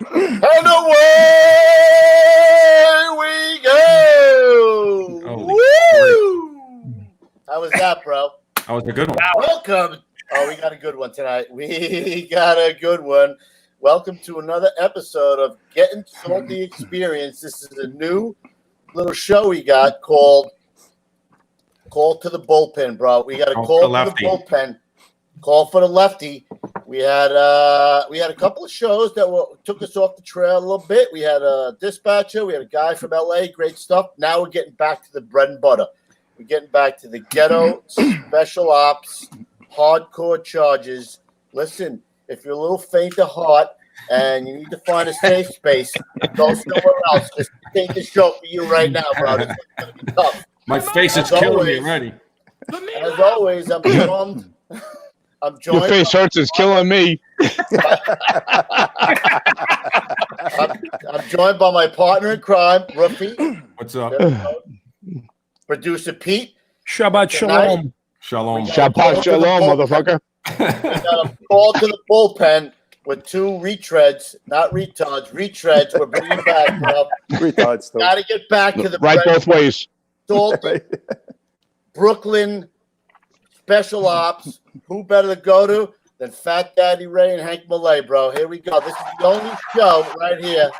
And away we go! Woo! How was that, bro? That was a good one. Welcome. Oh, we got a good one tonight. We got a good one. Welcome to another episode of Getting Salty Experience. This is a new little show we got called Call to the Bullpen, bro. We got a call to the bullpen. Call for the lefty. We had a couple of shows that took us off the trail a little bit. We had a dispatcher. We had a guy from LA. Great stuff. Now we're getting back to the bread and butter. We're getting back to the ghetto special ops, hardcore charges. Listen, if you're a little faint of heart and you need to find a safe space, go somewhere else. Just take the show for you right now, bro. This is going to be tough. My face is killing me already. As always, I'm joined. Your face hurts. It's killing me. I'm joined by my partner in crime, Ruffy. What's up? Producer Pete. Shabbat shalom. Shalom. Shabbat shalom, motherfucker. We got a call to the bullpen with two retreads, not retards, retreads. We're bringing back, bro. Retards. Got to get back to the right both ways. Salty Brooklyn special ops. Who better to go to than Fat Daddy Ray and Hank Malay, bro? Here we go. This is the only show right here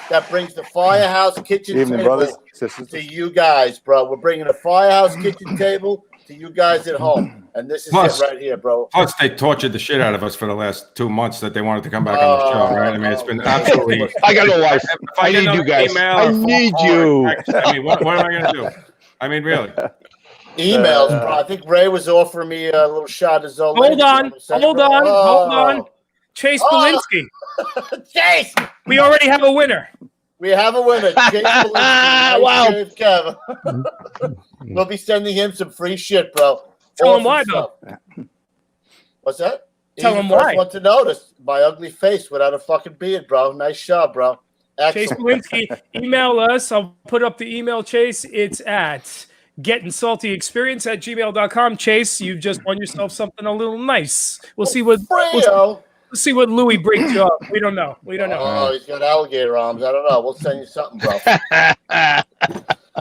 that brings the firehouse kitchen Evening, table brothers, sisters. to you guys, bro. We're bringing a firehouse kitchen table to you guys at home, and this is it right here, bro. Plus, they tortured the shit out of us for the last 2 months that they wanted to come back on the show, right? I mean, it's been absolutely. I got no life. I need you guys. I need you. I mean, what am I going to do? I mean, really. Emails, bro. I think Ray was offering me a little shot of his own. Hold on. Chase Belinsky. Chase! We already have a winner. We have a winner. Chase Belinsky. Wow. We'll be sending him some free shit, bro. Tell him why, though. What's that? Tell him why. I want to notice my ugly face without a fucking beard, bro. Nice job, bro. Chase Belinsky, email us. I'll put up the email, Chase. It's at gettingsaltyexperience@gmail.com. Chase, you've just won yourself something a little nice. We'll see what Louis brings you up. We don't know. Oh, he's got alligator arms. I don't know. We'll send you something, bro.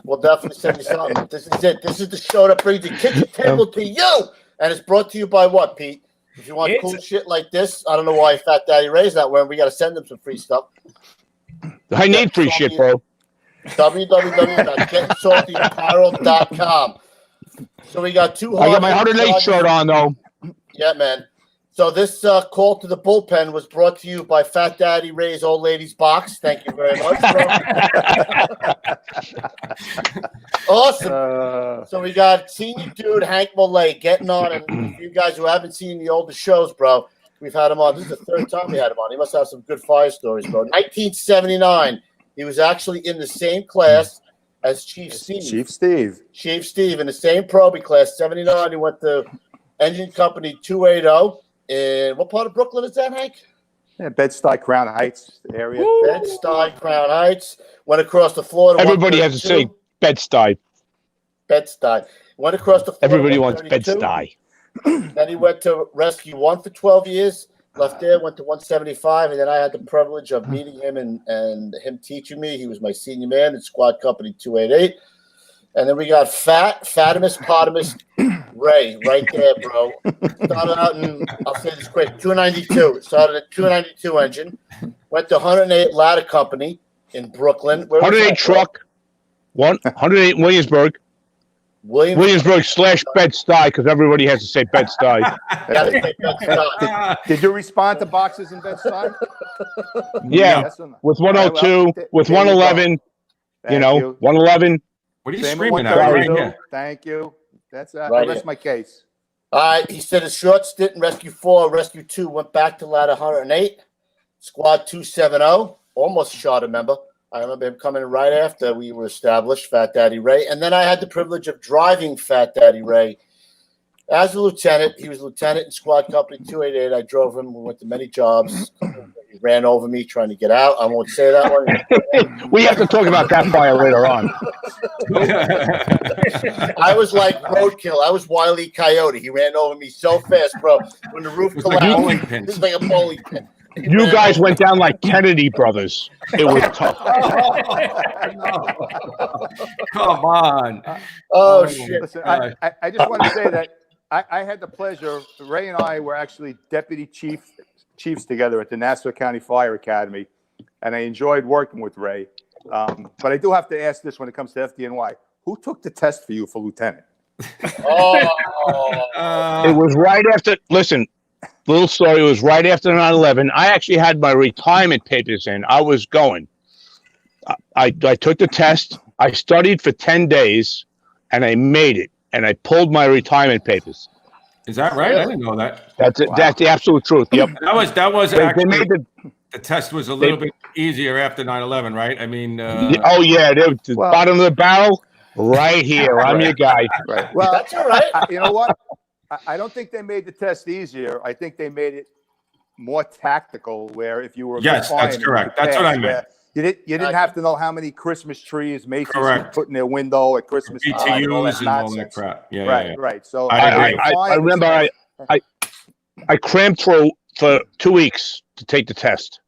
We'll definitely send you something. This is it. This is the show that brings the kitchen table to you. And it's brought to you by what, Pete? If you want cool shit like this, I don't know why Fat Daddy Ray's not wearing. We got to send him some free stuff. I need free shit, bro. www.gettingsaltyapparel.com. So we got two. I got my 108 shirt on, though. Yeah, man. So this call to the bullpen was brought to you by Fat Daddy Ray's Old Ladies Box. Thank you very much, bro. Awesome. So we got senior dude Hank Malay getting on, and you guys who haven't seen the older shows, bro, we've had him on. This is the third time we had him on. He must have some good fire stories, bro. 1979. He was actually in the same class as Chief Steve. Chief Steve in the same probie class. 79. He went to Engine Company 280. In what part of Brooklyn is that, Hank? Yeah, Bed-Stuy, Crown Heights area. Bed-Stuy, Crown Heights. Went across the floor to everybody has to say Bed-Stuy. Bed-Stuy. Went across the floor. Everybody wants Bed-Stuy. Then he went to Rescue 1 for 12 years. Left there, went to 175, and then I had the privilege of meeting him and him teaching me. He was my senior man in Squad Company 288. And then we got Fatimus Potamus Ray right there, bro. Started out in, I'll say this quick, 292. Started at 292 engine. Went to 108 Ladder Company in Brooklyn. 108 truck. 108 Williamsburg. Williamsburg / Bed-Stuy, because everybody has to say Bed-Stuy. Did you respond to boxes in Bed-Stuy? Yeah, with 102, with 111, 111. What are you screaming at right here? Thank you. That's my case. All right, he said his short stint in Rescue 4, Rescue 2, went back to Ladder 108, Squad 270, almost shot a member. I remember him coming in right after we were established, Fat Daddy Ray. And then I had the privilege of driving Fat Daddy Ray as a lieutenant. He was lieutenant in Squad Company 288. I drove him. We went to many jobs. He ran over me trying to get out. I won't say that one. We have to talk about that fire later on. I was like roadkill. I was Wile E. Coyote. He ran over me so fast, bro. When the roof collapsed, it was like a bowling pin. You guys went down like Kennedy brothers. It was tough. Come on. Oh, shit. Listen, I just want to say that I had the pleasure. Ray and I were actually deputy chiefs together at the Nassau County Fire Academy, and I enjoyed working with Ray. But I do have to ask this when it comes to FDNY: who took the test for you for lieutenant? It was right after. Listen, little story. It was right after 9/11. I actually had my retirement papers in. I was going. I took the test. I studied for 10 days, and I made it. And I pulled my retirement papers. Is that right? I didn't know that. That's it. Wow. That's the absolute truth. Yep. That was actually. They made the test was a little bit easier after 9/11, right? I mean. Oh yeah, the bottom of the barrel. Right here, I'm your guy. Right. Well, that's all right. You know what? I don't think they made the test easier. I think they made it more tactical. Where if you were yes, that's correct. That's what I meant. You didn't have to know how many Christmas trees Macy's put in their window at Christmas time. BTUs and all that crap. Yeah, right. So I remember I crammed for 2 weeks to take the test.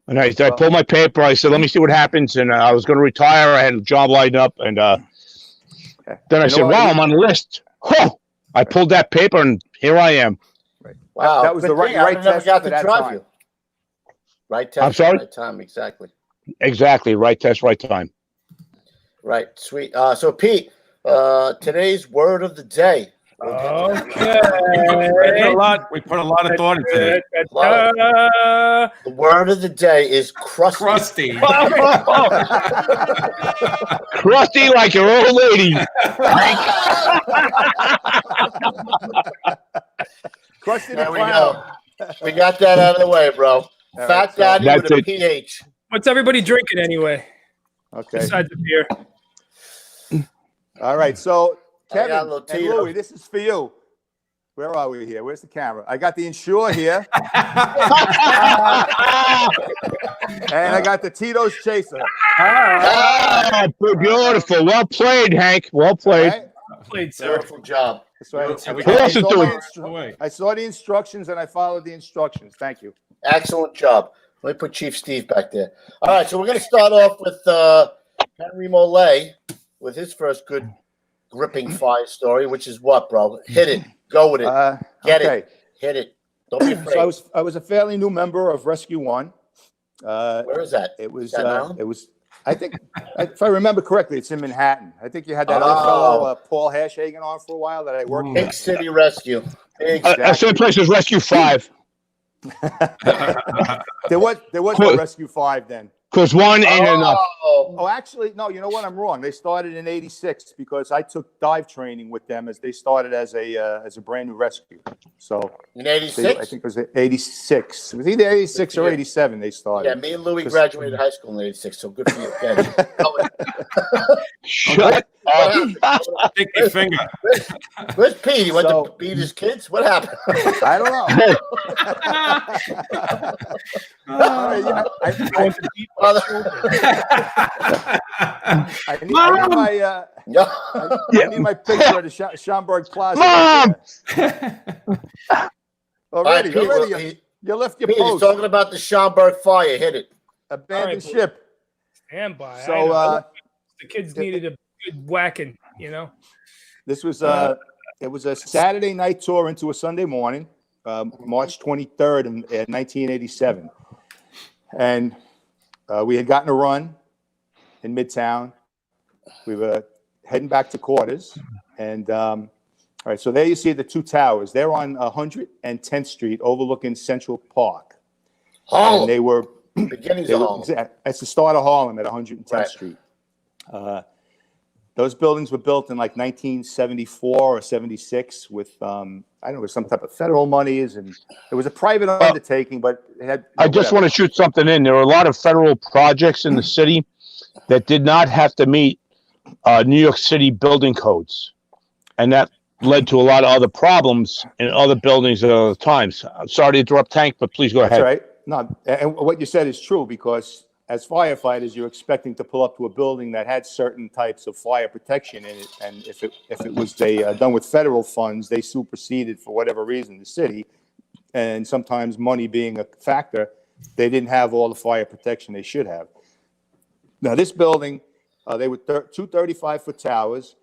And I pulled my paper. I said, let me see what happens. And I was going to retire. I had a job lined up. And then I said, wow, I'm on the list. Oh, I pulled that paper, and here I am. Right. Wow. That was the right test at that time. Right test, I'm sorry? right time, exactly. Exactly, right test, right time. Right, sweet. So, Pete, today's word of the day. Okay. We put a lot of thought into it. The word of the day is crusty. Crusty. Crusty like your old lady. Crusty. There we go. We got that out of the way, bro. Fat Daddy with a PH. What's everybody drinking anyway? Okay. Besides the beer. All right. So, Kevin and Tito. Louie, this is for you. Where are we here? Where's the camera? I got the Ensure here. And I got the Tito's Chaser. Beautiful. Well played, Hank. Well played. Right? Well played, sir. Beautiful job. That's right. I saw the instructions and I followed the instructions. Thank you. Excellent job. Let me put Chief Steve back there. All right, so we're going to start off with Henry Mollet with his first good gripping fire story, which is what, bro? Hit it. Go with it. Get it. Hit it. Don't be afraid. So I was a fairly new member of Rescue One. Where is that? It was. I think, if I remember correctly, it's in Manhattan. I think you had that other fellow, Paul Hashhagen, on for a while that I worked with. Big City Rescue. Same place as Rescue 5. There was no Rescue 5 then. Because one ain't enough. Oh, actually, no. You know what? I'm wrong. They started in '86 because I took dive training with them as they started as a brand new rescue. So in '86, I think it was '86. It was either '86 or '87 they started. Yeah, me and Louie graduated high school in '86, so good for you. Shut up! Stick your finger. Where's Pete? He went to beat his kids. What happened? I don't know. I need my picture of the Schomburg Plaza. Mom! Already, Pete, you left your Pete, post. he's talking about the Schomburg fire. Hit it. Abandoned ship. Stand by. So the kids needed a good whacking, you know. This was it was a Saturday night tour into a Sunday morning, March 23rd in 1987, and we had gotten a run in Midtown. We were heading back to quarters, and all right. So there you see the two towers. They're on 110th Street, overlooking Central Park. Harlem. And they were beginnings of Harlem. It's the start of Harlem at 110th Street. Those buildings were built in like 1974 or 76 with, I don't know, with some type of federal monies, and it was a private undertaking, but it had. I just want to shoot something in. There were a lot of federal projects in the city that did not have to meet New York City building codes, and that led to a lot of other problems in other buildings at other times. I'm sorry to interrupt, Tank, but please go ahead. That's right. No, and what you said is true, because as firefighters, you're expecting to pull up to a building that had certain types of fire protection in it, and if it was done with federal funds, they superseded for whatever reason the city. and sometimes money being a factor, they didn't have all the fire protection they should have. Now, this building, they were two 35-foot towers.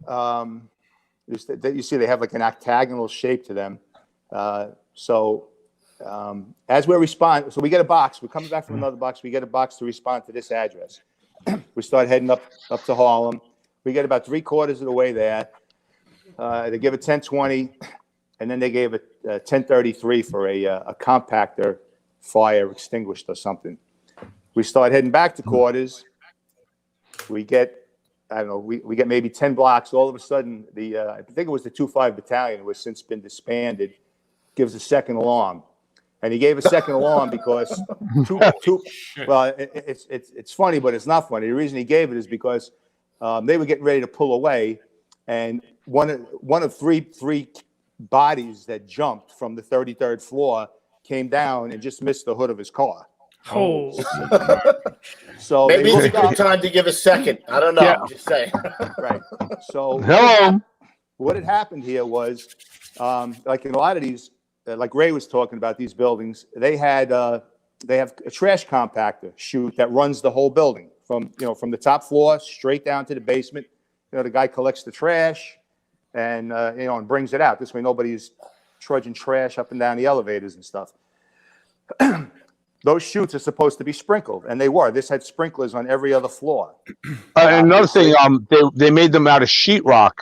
You see they have like an octagonal shape to them. As we're responding, so we get a box. We're coming back from another box. We get a box to respond to this address. We start heading up to Harlem. We get about 3/4 of the way there. They give a 1020, and then they gave a 1033 for a compactor fire extinguished or something. We start heading back to quarters. We get, I don't know, we get maybe 10 blocks. All of a sudden, I think it was the 2-5 battalion, who has since been disbanded, gives a second alarm. And he gave a second alarm because well, it's funny, but it's not funny. The reason he gave it is because they were getting ready to pull away, and one of three bodies that jumped from the 33rd floor came down and just missed the hood of his car. Oh, so maybe it's a good time to give a second. I don't know. Yeah. I'm just saying. Right. So Hello. what had happened here was, like in a lot of these, like Ray was talking about, these buildings, they have a trash compactor chute that runs the whole building from the top floor straight down to the basement. The guy collects the trash and and brings it out. This way nobody's trudging trash up and down the elevators and stuff. Those chutes are supposed to be sprinkled, and they were. This had sprinklers on every other floor. Another thing, they made them out of sheetrock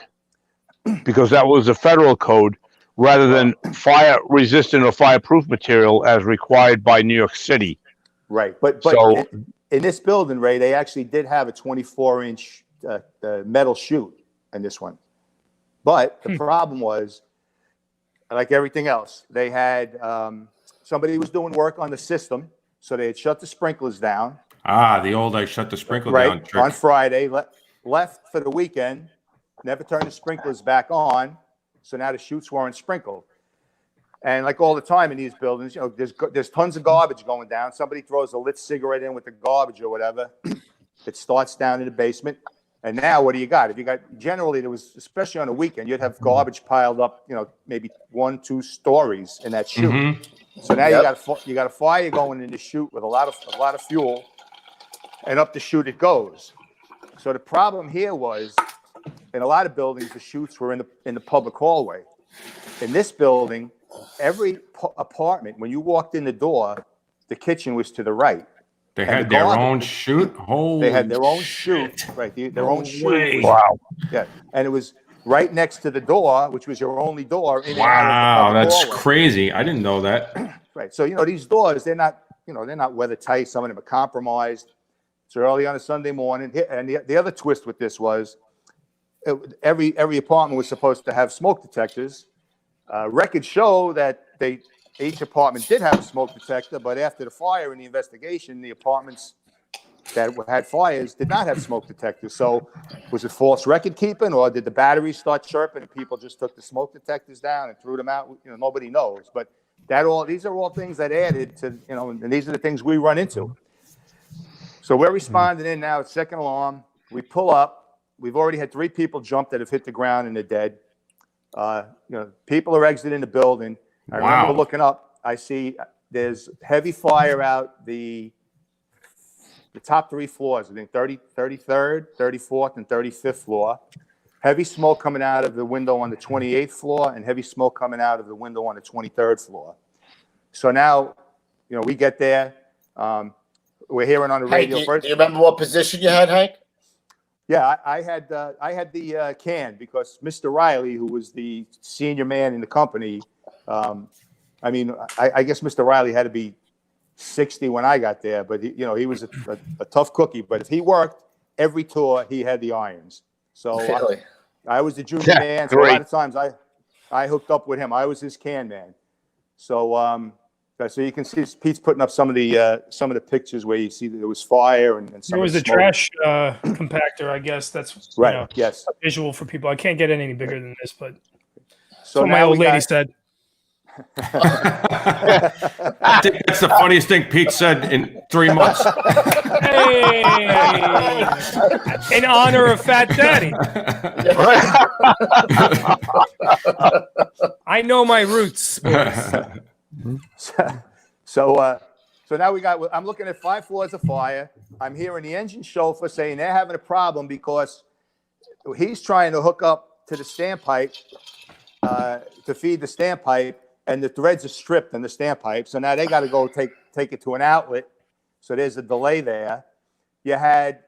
because that was a federal code, rather than fire resistant or fireproof material as required by New York City. Right, but So- in this building, Ray, they actually did have a 24-inch metal chute in this one. But the problem was, like everything else, they had somebody was doing work on the system, so they had shut the sprinklers down. The old I shut the sprinkler down trick. On Friday, left for the weekend, never turned the sprinklers back on, so now the chutes weren't sprinkled. And like all the time in these buildings, there's tons of garbage going down. Somebody throws a lit cigarette in with the garbage or whatever. It starts down in the basement. And now what do you got? Generally there was, especially on a weekend, you'd have garbage piled up, maybe 1-2 stories in that chute. Mm-hmm. So now you got a fire going in the chute with a lot of fuel, and up the chute it goes. So the problem here was, in a lot of buildings, the chutes were in the public hallway. In this building, every apartment, when you walked in the door, the kitchen was to the right. They had their own chute. They had their own chute, right? Their own chute. Wow. Yeah, and it was right next to the door, which was your only door. Wow, that's crazy. I didn't know that. Right. So these doors, they're not weather tight. Some of them are compromised. It's early on a Sunday morning, and the other twist with this was, every apartment was supposed to have smoke detectors. Records show that each apartment did have a smoke detector, but after the fire and the investigation, the apartments that had fires did not have smoke detectors. So was it false record keeping, or did the batteries start chirping and people just took the smoke detectors down and threw them out? Nobody knows. But these are all things that added to, and these are the things we run into. So we're responding in now at second alarm. We pull up. We've already had 3 people jump that have hit the ground and they're dead. People are exiting the building. I remember looking up. I see there's heavy fire out the top 3 floors. I think 33rd, 34th, and 35th floor. Heavy smoke coming out of the window on the 28th floor, and heavy smoke coming out of the window on the 23rd floor. So now, we get there. We're hearing on the radio first. Do you remember what position you had, Hank? Yeah, I had the can, because Mr. Riley, who was the senior man in the company, I guess Mr. Riley had to be 60 when I got there, but he was a tough cookie. But if he worked every tour, he had the irons. So really? I was the junior man. So a lot of times I hooked up with him. I was his can man. So so you can see Pete's putting up some of the pictures where you see that there was fire and some. There was a trash compactor, I guess. That's right. Yes. A visual for people. I can't get any bigger than this, but so what my old lady said. I think that's the funniest thing Pete said in 3 months. Hey, in honor of Fat Daddy. I know my roots. So now I'm looking at 5 floors of fire. I'm hearing the engine chauffeur saying they're having a problem because he's trying to hook up to the standpipe to feed the standpipe, and the threads are stripped in the standpipe. So now they got to go take it to an outlet. So there's a delay there. You had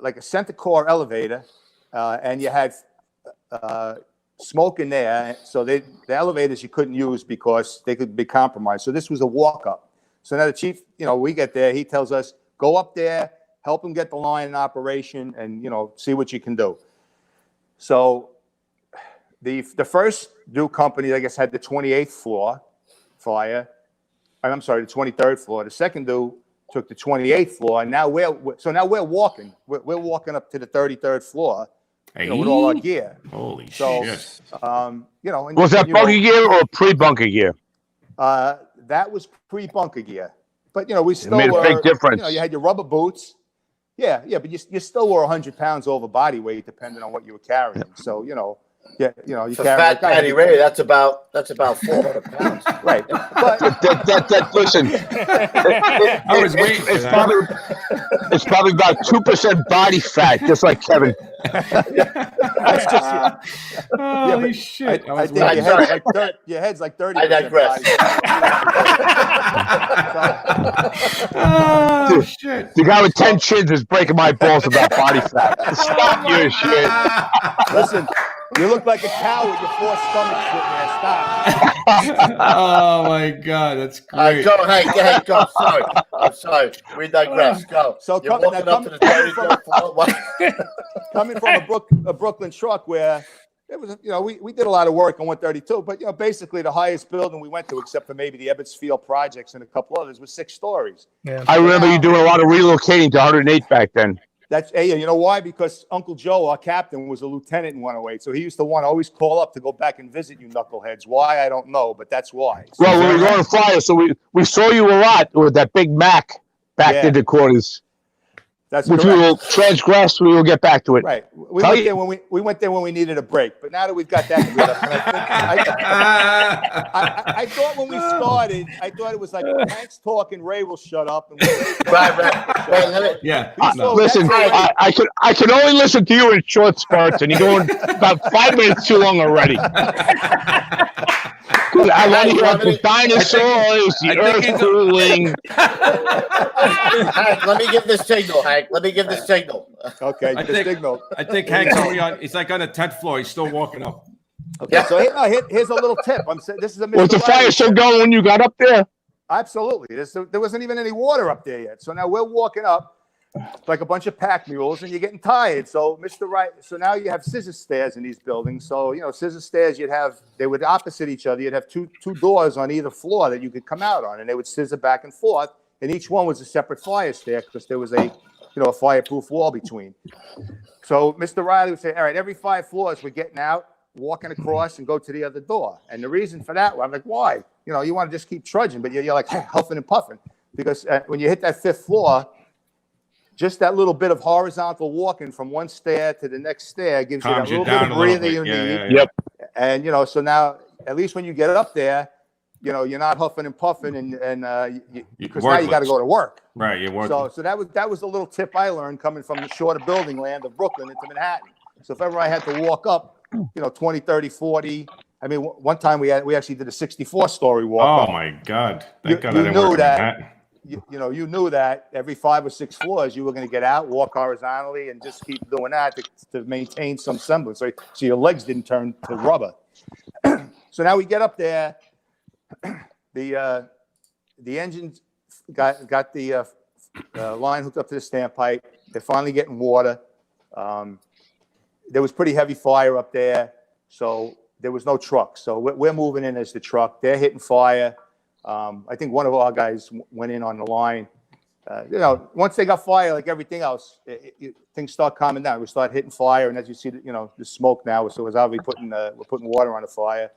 like a center core elevator, and you had smoke in there. So the elevators you couldn't use because they could be compromised. So this was a walk up. So now the chief, we get there. He tells us, go up there, help him get the line in operation, and see what you can do. So the first due company, I guess, had the 28th floor fire. I'm sorry, the 23rd floor. The second due took the 28th floor, and now we're walking. We're walking up to the 33rd floor, with all our gear. Holy shit! shit! Was that bunker gear or pre-bunker gear? That was pre-bunker gear, but we still made a big difference. You had your rubber boots. Yeah, but you still were 100 pounds over body weight, depending on what you were carrying. So you For carry Fat Daddy Ray, that's about 400 pounds. Right. But Listen, I was waiting for that. It's probably about 2% body fat, just like Kevin. that's just Holy shit! I think your head's like 30. I digress. Oh shit! The guy with 10 chins is breaking my balls about body fat. Stop your shit. Listen, you look like a cow with your 4 stomachs sitting there. Stop. Oh my god, that's great. Go, hey, go. I'm sorry. We digress. Go. So you're walking up to the 33rd floor. Coming from a Brooklyn truck where it was, we did a lot of work on 132, but basically the highest building we went to, except for maybe the Ebbets Field projects and a couple others, was 6 stories. Yeah. I remember you doing a lot of relocating to 108 back then. You know why? Because Uncle Joe, our captain, was a lieutenant in 108, so he used to want to always call up to go back and visit you knuckleheads. Why? I don't know, but that's why. So, well, we were going to fly, so we saw you a lot with that big Mac back in the quarters. That's which correct. we will transgress. We will get back to it. Right. We went there when we needed a break, but now that we've got that cleared up, I thought when we started, it was like Hank's talking, Ray will shut up. And Right. Yeah. Listen, I can only listen to you in short spurts, and you're going about 5 minutes too long already. I want to hear about the dinosaurs, the earth cooling. Hank, let me give this signal, Hank. Let me give this signal. Okay, signal. I think Hank's only on. He's like on the 10th floor. He's still walking up. Okay, so here's a little tip. I'm saying this is a. Was the fire still going when you got up there? Absolutely. There wasn't even any water up there yet. So now we're walking up like a bunch of pack mules, and you're getting tired. So Mr. Wright, so now you have scissor stairs in these buildings. So scissor stairs, they would opposite each other. You'd have two doors on either floor that you could come out on, and they would scissor back and forth. And each one was a separate fire stair because there was a fireproof wall between. So Mr. Riley would say, all right, every 5 floors we're getting out, walking across, and go to the other door. And the reason for that, I'm like, why? You want to just keep trudging, but you're like huffing and puffing because when you hit that 5th floor, just that little bit of horizontal walking from one stair to the next stair gives you that little bit of breathing you need. Yep. And so now at least when you get up there, you're not huffing and puffing, and because now you got to go to work. Right, you're working. So that was a little tip I learned coming from the shorter building land of Brooklyn into Manhattan. So if ever I had to walk up, 20, 30, 40. I mean, one time we actually did a 64-story walk. Oh my God! Thank God you I didn't knew work that. You knew that every 5 or 6 floors you were going to get out, walk horizontally, and just keep doing that to maintain some semblance, so your legs didn't turn to rubber. So now we get up there. The engines got the line hooked up to the standpipe. They're finally getting water. There was pretty heavy fire up there, so there was no truck. So we're moving in as the truck. They're hitting fire. I think one of our guys went in on the line. Once they got fire, like everything else, things start calming down. We start hitting fire, and as you see, the smoke now. So we're obviously putting water on the fire.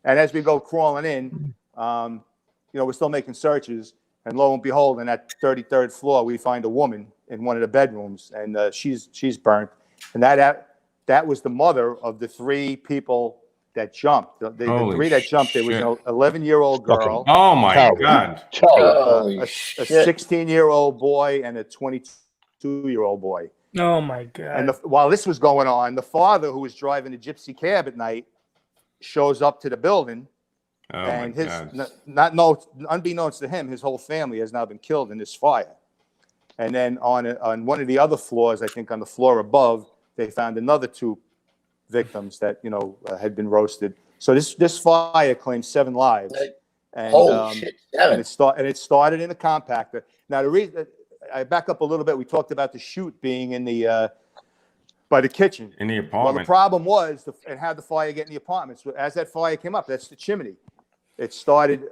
And as we go crawling in, we're still making searches, and lo and behold, on that 33rd floor, we find a woman in one of the bedrooms, and she's burnt. And that was the mother of the 3 people that jumped. The 3 that jumped, there was an 11-year-old girl. Oh my God. A 16-year-old boy and a 22-year-old boy. Oh my God. And while this was going on, the father, who was driving a gypsy cab at night, shows up to the building. Oh and unbeknownst to him, his whole family has now been killed in this fire. And then on one of the other floors, I think on the floor above, they found another 2 victims that had been roasted. So this fire claimed 7 lives. And, Holy shit! And it started in a compactor. Now the reason I back up a little bit, we talked about the chute being in the by the kitchen In the Well, apartment. the problem was and how the fire get in the apartments. As that fire came up, that's the chimney. It started.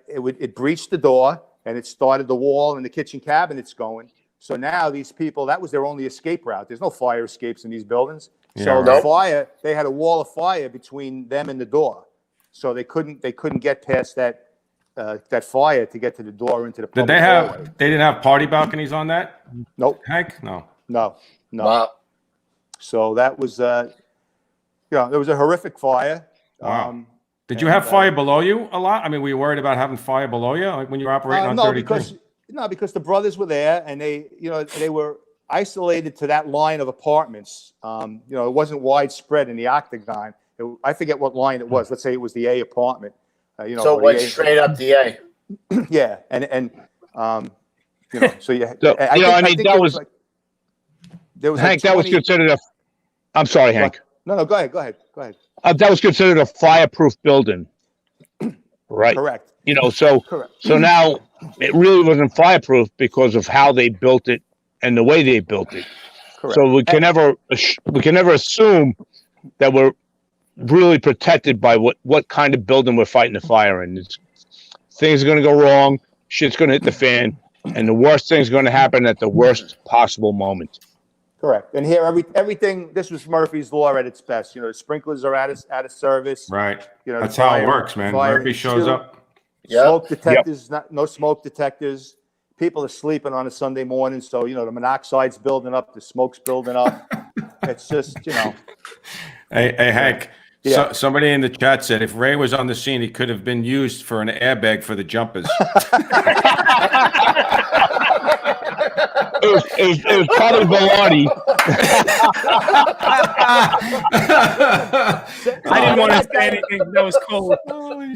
It breached the door and it started the wall and the kitchen cabinets going. So now these people, that was their only escape route. There's no fire escapes in these buildings. So the fire, they had a wall of fire between them and the door. So they couldn't get past that fire to get to the door into the public hallway. They didn't have party balconies on that? Nope. Hank? No. No. Wow. So that was, there was a horrific fire. Wow. Did you have fire below you a lot? I mean, were you worried about having fire below you, like when you were operating on 33? Because the brothers were there and they were isolated to that line of apartments. It wasn't widespread in the octagon. I forget what line it was. Let's say it was the A apartment. So it went straight up the A. Yeah, and so yeah. That was Hank. That was considered a. I'm sorry, Hank. No, go ahead. That was considered a fireproof building. Right. Correct. So now it really wasn't fireproof because of how they built it and the way they built it. Correct. So we can never assume that we're really protected by what kind of building we're fighting the fire in. Things are going to go wrong. Shit's going to hit the fan, and the worst thing's going to happen at the worst possible moment. Correct. And here, everything. This was Murphy's Law at its best. The sprinklers are out of service. Right. That's how it works, man. Murphy shows up. Smoke detectors, no smoke detectors. People are sleeping on a Sunday morning, so the monoxide's building up, the smoke's building up. It's just Hey, Hank. Yeah. Somebody in the chat said if Ray was on the scene, he could have been used for an airbag for the jumpers. It was probably baloney. I didn't want to say anything. That was cold.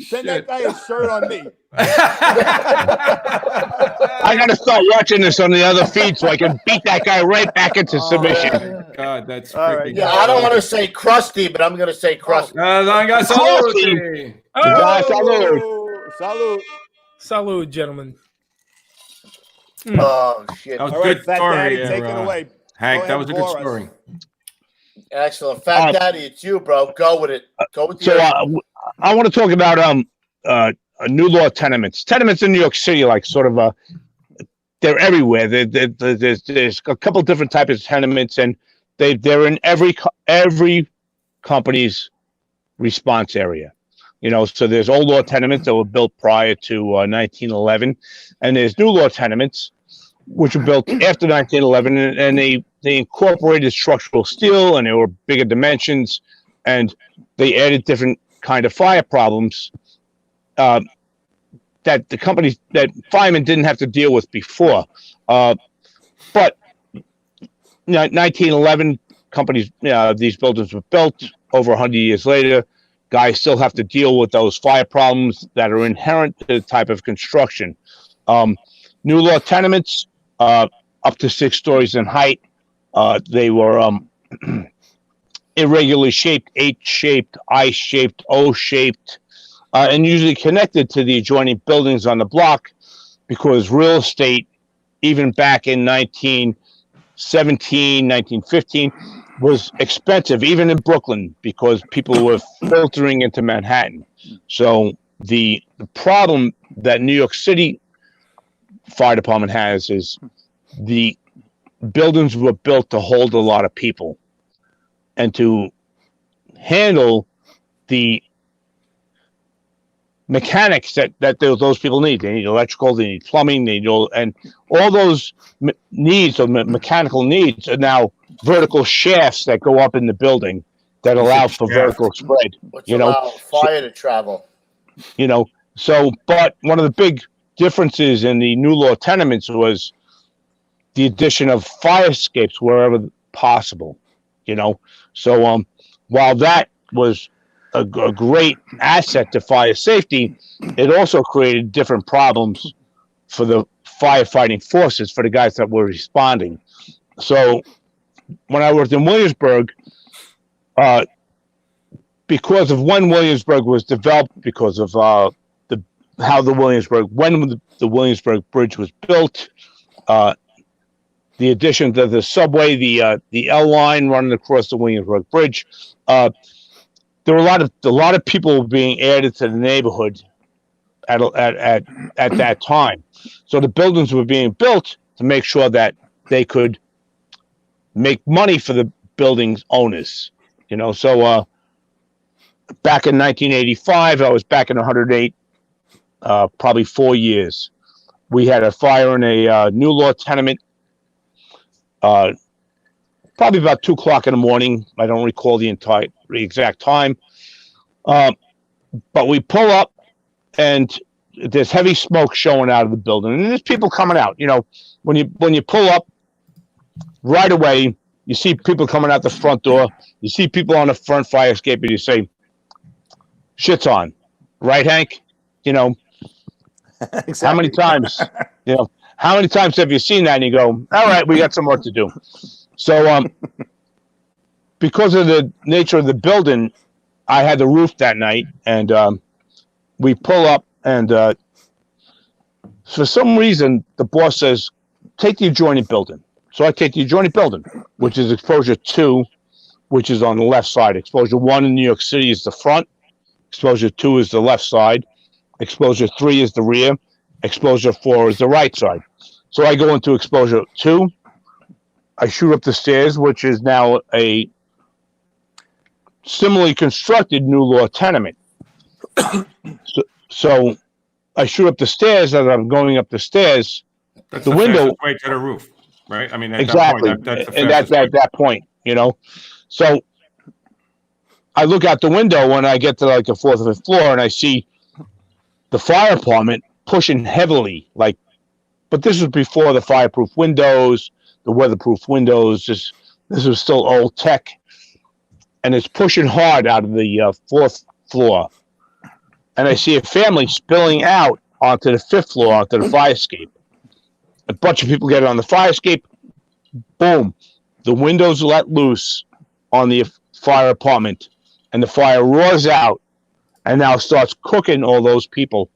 Send that guy a shirt on me. I got to start watching this on the other feed so I can beat that guy right back into submission. God, that's right. freaking. Yeah, I don't want to say crusty, but I'm going to say crusty. Salud. Salud, gentlemen. Oh shit! That was All right, good Fat story, Daddy, take it away. Hank, Go that ahead, was a good bore us. story. Excellent, Fat Daddy, it's you, bro. Go with it. Go with So I want to talk about new law tenements. Tenements in New York City, like sort of they're everywhere. There's a couple different types of tenements, and they're in every company's response area. So there's old law tenements that were built prior to 1911, and there's new law tenements which were built after 1911, and they incorporated structural steel, and they were bigger dimensions, and they added different kind of fire problems that firemen didn't have to deal with before. But 1911 companies, these buildings were built over 100 years later. Guys still have to deal with those fire problems that are inherent to the type of construction. New law tenements, up to 6 stories in height. They were irregularly shaped, H-shaped, I-shaped, O-shaped, and usually connected to the adjoining buildings on the block because real estate, even back in 1917, 1915, was expensive, even in Brooklyn, because people were filtering into Manhattan. So the problem that New York City Fire Department has is the buildings were built to hold a lot of people and to handle the mechanics that those people need. They need electrical, they need plumbing, they need and all those needs or mechanical needs are now vertical shafts that go up in the building that allow for vertical spread. Which allow fire to travel. So but one of the big differences in the new law tenements was the addition of fire escapes wherever possible. So while that was a great asset to fire safety, it also created different problems for the firefighting forces, for the guys that were responding. So when I worked in Williamsburg, because of when Williamsburg was developed, because of when the Williamsburg Bridge was built, the addition to the subway, the L line running across the Williamsburg Bridge, there were a lot of people being added to the neighborhood at that time. So the buildings were being built to make sure that they could make money for the buildings owners. So back in 1985, I was back in 108, probably 4 years. We had a fire in a new law tenement. Probably about 2:00 in the morning. I don't recall the exact time. But we pull up and there's heavy smoke showing out of the building, and there's people coming out. When you pull up right away, you see people coming out the front door. You see people on the front fire escape, and you say, "Shit's on," right, Hank? Exactly. How many times? How many times have you seen that? And you go, "All right, we got some work to do." So, because of the nature of the building, I had the roof that night, and we pull up, and for some reason, the boss says, "Take the adjoining building." So I take the adjoining building, which is exposure 2, which is on the left side. Exposure 1 in New York City is the front. Exposure 2 is the left side. Exposure 3 is the rear. Exposure 4 is the right side. So I go into exposure 2. I shoot up the stairs, which is now a similarly constructed new law tenement. So I shoot up the stairs. As I'm going up the stairs, That's the window way to the roof, right? I mean, exactly. That's at that point, So I look out the window when I get to like the 4th or 5th floor, and I see the fire department pushing heavily, but this was before the fireproof windows, the weatherproof windows. This was still old tech, and it's pushing hard out of the 4th floor. And I see a family spilling out onto the 5th floor, onto the fire escape. A bunch of people get on the fire escape. Boom. The windows let loose on the fire apartment, and the fire roars out and now starts cooking all those people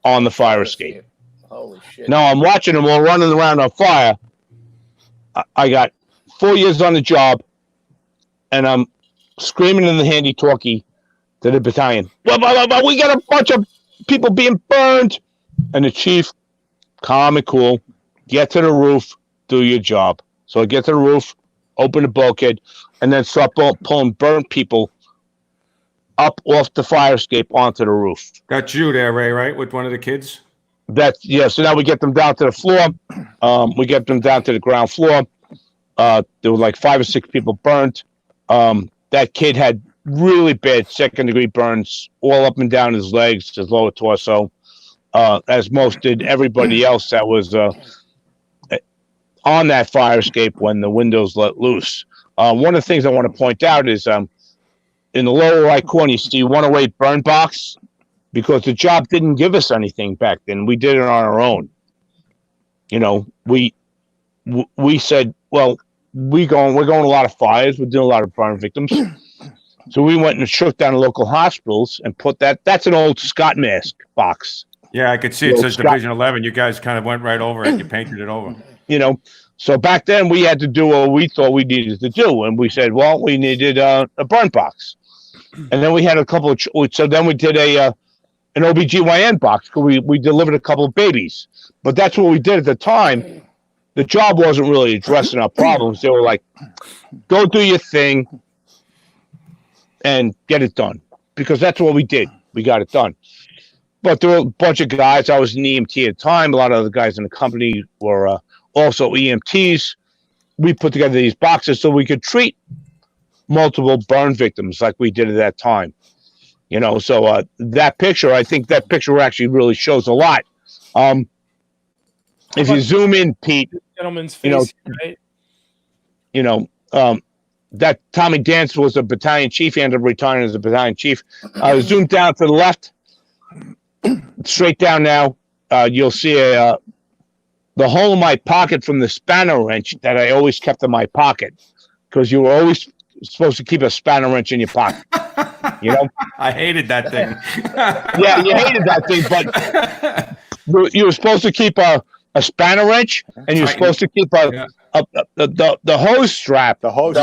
on the fire escape. Holy shit. Now I'm watching them all running around on fire. I got 4 years on the job, and I'm screaming in the handy-talkie to the battalion, well, we got a bunch of people being burned. And the chief, calm and cool, get to the roof, do your job. So I get to the roof, open the bulkhead, and then start pulling burnt people up off the fire escape onto the roof. Got you there, Ray, right? With one of the kids? So now we get them down to the floor. We get them down to the ground floor. There were like 5 or 6 people burnt. That kid had really bad 2nd-degree burns all up and down his legs, his lower torso, as most did everybody else that was on that fire escape when the windows let loose. One of the things I want to point out is in the lower right corner, you see 108 burn box, because the job didn't give us anything back then. We did it on our own. We said, well, we're going to a lot of fires. We're doing a lot of burn victims. So we went and shook down the local hospitals and put that's an old Scott mask box. Yeah, I could see it says Division 11. You guys kind of went right over it. You painted it over. So back then we had to do what we thought we needed to do. And we said, well, we needed a burn box. And then we had a couple of, so then we did an OBGYN box. We delivered a couple of babies. But that's what we did at the time. The job wasn't really addressing our problems. They were like, go do your thing and get it done. Because that's what we did. We got it done. but there were a bunch of guys. I was an EMT at the time. A lot of other guys in the company were also EMTs. We put together these boxes so we could treat multiple burn victims like we did at that time. So that picture, I think that picture actually really shows a lot. If you zoom in, Pete, gentleman's face, right? That Tommy Dance was a battalion chief. He ended up retiring as a battalion chief. Zoom down to the left, straight down now. You'll see the hole in my pocket from the spanner wrench that I always kept in my pocket, because you were always supposed to keep a spanner wrench in your pocket. I hated that thing. Yeah, you hated that thing, but you were supposed to keep a spanner wrench, and you're supposed to keep the hose strap. The hose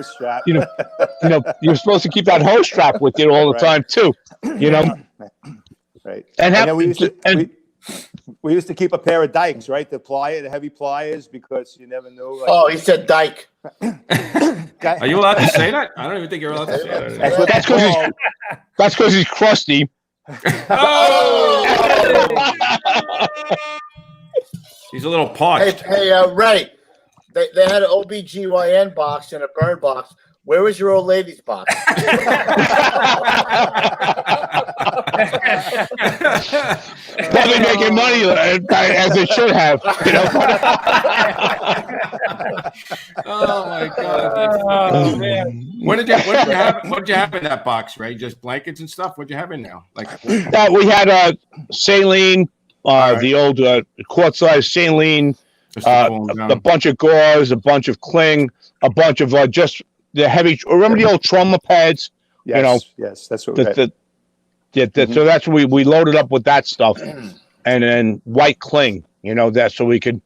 strap. You're supposed to keep that hose strap with you all the time too. Right. And then we used to keep a pair of dikes, right? The heavy pliers, because you never knew. Oh, he said dike. Are you allowed to say that? I don't even think you're allowed to say that. That's because he's crusty. He's a little parched. Hey, Ray, they had an OBGYN box and a burn box. Where was your old lady's box? Probably making money as it should have. Oh my God! Oh man! What did you have in that box, Ray? Just blankets and stuff. What'd you have in there? We had saline, the old quart size saline, a bunch of gauze, a bunch of cling, a bunch of just the heavy. Remember the old trauma pads? Yes, that's what we had. So that's what we loaded up with that stuff, and then white cling. That so we could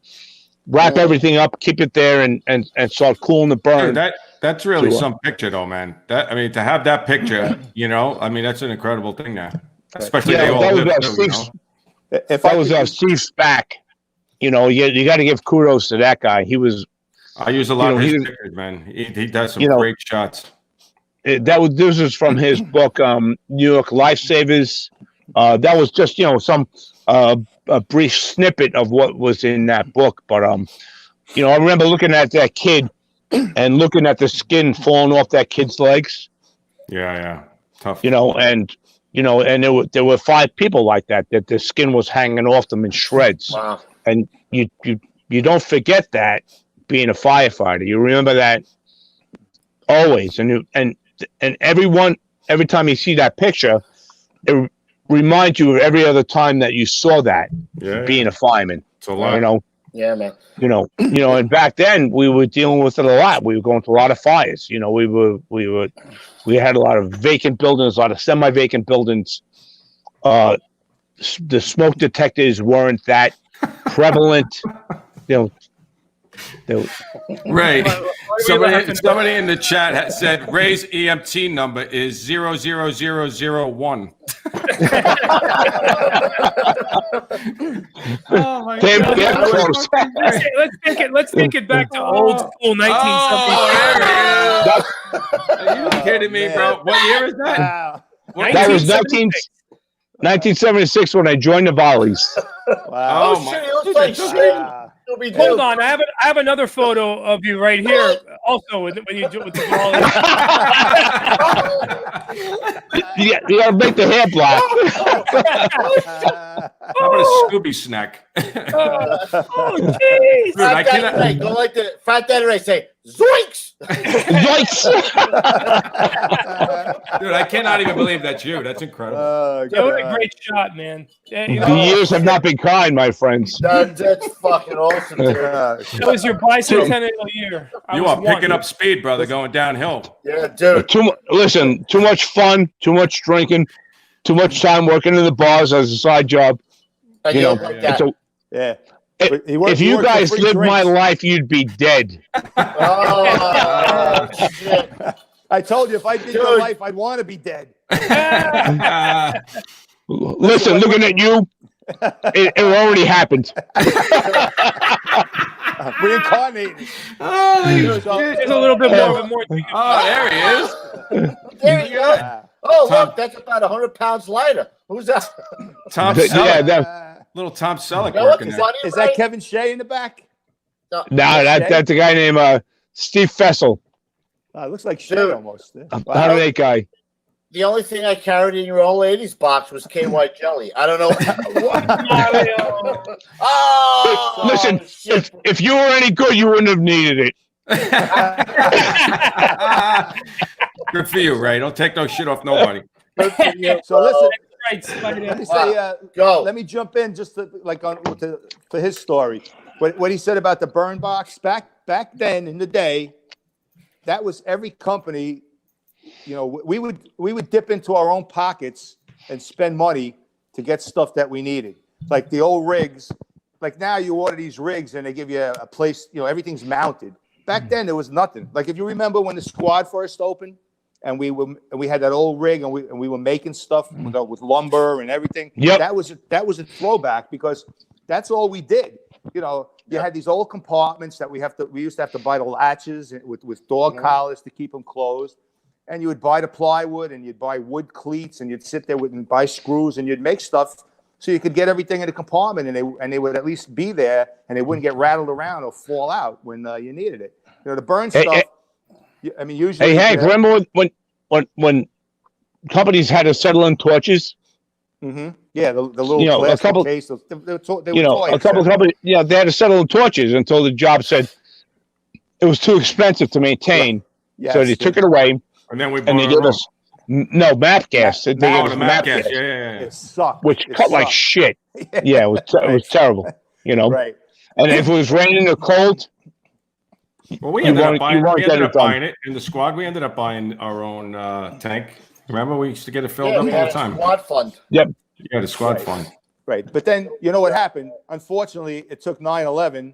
wrap everything up, keep it there, and start cooling the burn. Dude, that's really some picture, though, man. To have that picture, that's an incredible thing now. Especially they all live too, If I was Steve Spack, you got to give kudos to that guy. I use a lot of his pictures, man. He does some great shots. This is from his book, New York Lifesavers. That was just some a brief snippet of what was in that book. But I remember looking at that kid and looking at the skin falling off that kid's legs. Yeah, tough. And there were 5 people like that the skin was hanging off them in shreds. Wow. And you don't forget that being a firefighter. You remember that always. And everyone, every time you see that picture, it reminds you of every other time that you saw that being a fireman. It's a lot. Yeah, man. And back then we were dealing with it a lot. We were going through a lot of fires. We had a lot of vacant buildings, a lot of semi-vacant buildings. The smoke detectors weren't that prevalent. Ray, somebody in the chat said Ray's EMT number is 00001. Oh my God! Let's take it back to old school 1976. Are you kidding me, bro? What year is that? That was 1976 when I joined the Volleys. Wow. Oh shit, he looks like shit. Hold on, I have another photo of you right here. Also, when you do with the ball. You gotta make the hair black. How about a Scooby snack? Oh, jeez. Go like the Fat Daddy Ray say, zoinks! Yikes! Dude, I cannot even believe that's you. That's incredible. That was a great shot, man. The years have not been kind, my friends. That's fucking awesome, dude. That was your bicentennial year. You are picking up speed, brother, going downhill. Yeah, dude. Too much fun, too much drinking, too much time working in the bars as a side job. If you guys lived my life, you'd be dead. Oh, shit. I told you, if I did your life, I'd want to be dead. Listen, looking at you, it already happened. Reincarnated. There's a little bit more. Oh, there he is. There you go. Oh, look, that's about 100 pounds lighter. Who's that? Tom Yeah, Selleck. that, Little Tom Selleck You know what's working there. funny, Is right? that Kevin Shea in the back? No, that's a guy named Steve Fessel, It looks like Shea Dude. almost. Wow. 108 guy. the only thing I carried in your old lady's box was KY jelly. I don't know. Oh, Listen, shit. if you were any good, you wouldn't have needed it. Good for you, Ray. Don't take no shit off nobody. So listen, Right, Spider. let me say, Go. let me jump in just to, like for his story. What he said about the burn box back then in the day, that was every company. You know, we would dip into our own pockets and spend money to get stuff that we needed, like the old rigs. Like now, you order these rigs and they give you a place. You know, everything's mounted. Back then, there was nothing. Like if you remember when the squad first opened, and we had that old rig, and we were making stuff with lumber and everything. Yep. That was a throwback because that's all we did. You know, you had these old compartments that we used to have to buy the latches with dog collars to keep them closed. And you would buy the plywood, and you'd buy wood cleats, and you'd sit there and buy screws, and you'd make stuff so you could get everything in the compartment, and they would at least be there, and they wouldn't get rattled around or fall out when you needed it. You know, the burn stuff. I mean, usually. Hey, Hank, remember when companies had acetylene torches? Mm-hmm. Yeah, the little You know, a plastic couple- case. They were You know, toys. a couple of companies, they had acetylene torches until the job said it was too expensive to maintain. Yes, So they took it away, And then we bought and they our gave own. us MAP gas. They gave Oh, us the MAP gas. gas, Yeah. It sucked. which It cut like sucked. shit. Yeah, it was terrible. You know, Right. and if it was raining or cold, Well, we You ended won't- up buying. you won't We get ended it up done. buying it in the squad. We ended up buying our own tank. Remember, we used to get it filled Yeah, up we all had the a time. squad fund. Yeah, the squad Right. fund. Right. But then you know what happened? Unfortunately, it took 9/11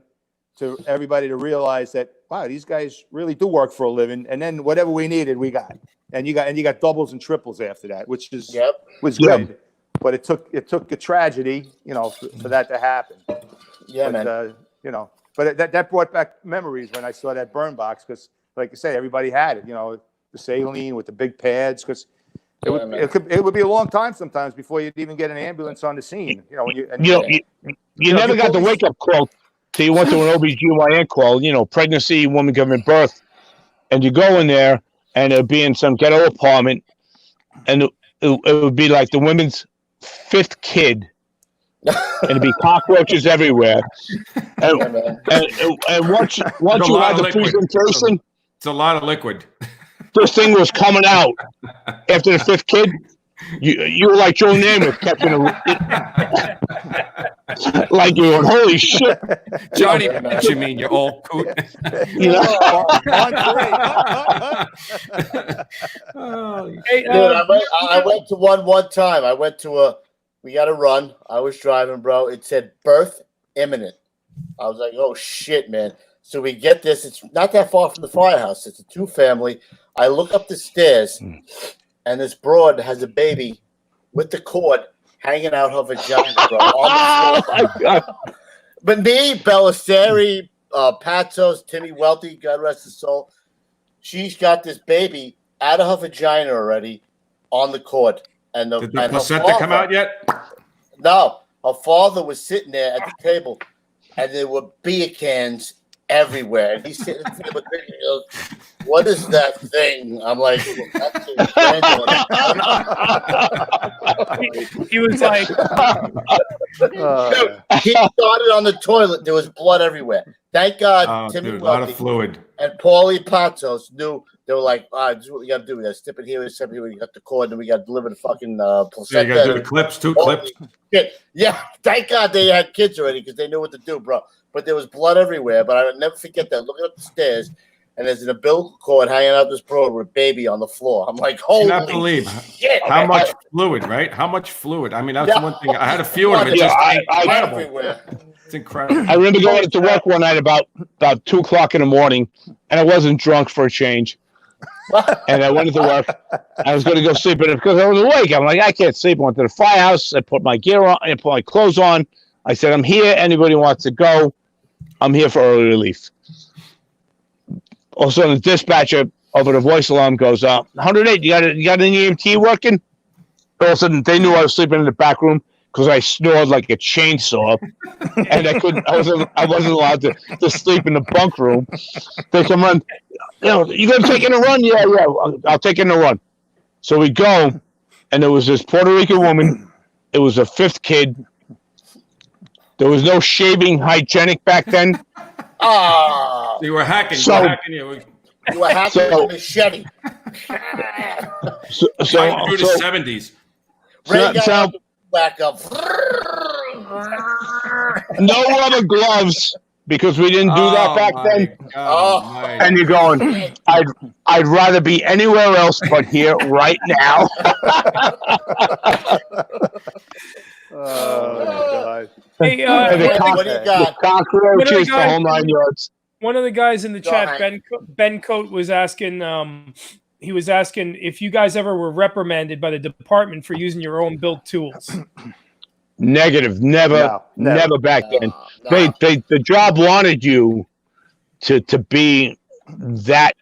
to everybody to realize that wow, these guys really do work for a living. And then whatever we needed, we got. And you got doubles and triples after that, which is Yep. was Yeah. good. But it took a tragedy, you know, for that to happen. Yeah, But, man. you know, but that brought back memories when I saw that burn box because, like I say, everybody had it. You know, the saline with the big pads because it Yeah, man. would be a long time sometimes before you'd even get an ambulance on the scene. You know, when you never got the police- wake up call till you went to an OBGYN call. You know, pregnancy, woman giving birth, and you go in there, and it'd be in some ghetto apartment, and it would be like the women's 5th kid. And it'd be cockroaches everywhere. And, Yeah, man. and once a you lot had of the liquid. presentation, It's a lot of liquid. this thing was coming out after the 5th kid. You were like Joe Namath catching like you were, holy shit. Johnny, what you mean, you old coot? You know? Hey, Dude, I went to one time. I went to we got to run. I was driving, bro. It said birth imminent. I was like, oh shit, man. So we get this. It's not that far from the firehouse. It's a 2-family. I look up the stairs, and this broad has a baby with the cord hanging out her vagina, bro. On the floor. Oh, my God. But me, Belisari, Patos, Timmy Welty, God rest his soul, she's got this baby out of her vagina already on the cord. And Did the her placenta come out yet? No, her father was sitting there at the table, and there were beer cans everywhere. And he's sitting at the table drinking. He goes, "What is that thing?" I'm like, well, "That's his granddaughter." he was like, He started on the toilet. There was blood everywhere. Thank God, Oh, Timmy dude, a lot Welty of fluid. and Paulie Patos knew. They were like, "All right, this is what we got to do. We got to step it here, step it here. We got the cord, and we got to deliver the fucking So you placenta." got to do the clips, 2 clips. Holy shit. Yeah, thank God they had kids already because they knew what to do, bro. But there was blood everywhere. But I would never forget that. Looking up the stairs, and there's an umbilical cord hanging out this broad with a baby on the floor. I'm like, holy Cannot believe shit. how much fluid, right? How much fluid? I mean, that's Yeah. one thing. I had a few of them. It's Yeah, just incredible. everywhere. It's incredible. I remember going to work one night about 2 o'clock in the morning, and I wasn't drunk for a change. And I went to work. I was going to go sleep, and because I was awake, I'm like, I can't sleep. I went to the firehouse. I put my gear on. I put my clothes on. I said, I'm here. Anybody wants to go? I'm here for early relief. Also, the dispatcher over the voice alarm goes up. 108. You got an EMT working? All of a sudden, they knew I was sleeping in the back room because I snored like a chainsaw, and I couldn't. I wasn't allowed to sleep in the bunk room. They come run. You gonna take in a run? Yeah. I'll take in a run. So we go, and there was this Puerto Rican woman. It was a fifth kid. There was no shaving hygienic back then. Oh, You were hacking. So- you were hacking with a machete. So Right through the 70s. Ray got so- up, back up. no rubber gloves because we didn't do that back then. Oh. And you're going, I'd rather be anywhere else but here right now. Oh, God. Hey, And the What do you the got? cockroaches, the whole 9 yards. one of the guys in the Go chat, ahead. Ben Coate, was asking. He was asking if you guys ever were reprimanded by the department for using your own built tools. Negative, never back then. No. The job wanted you to be that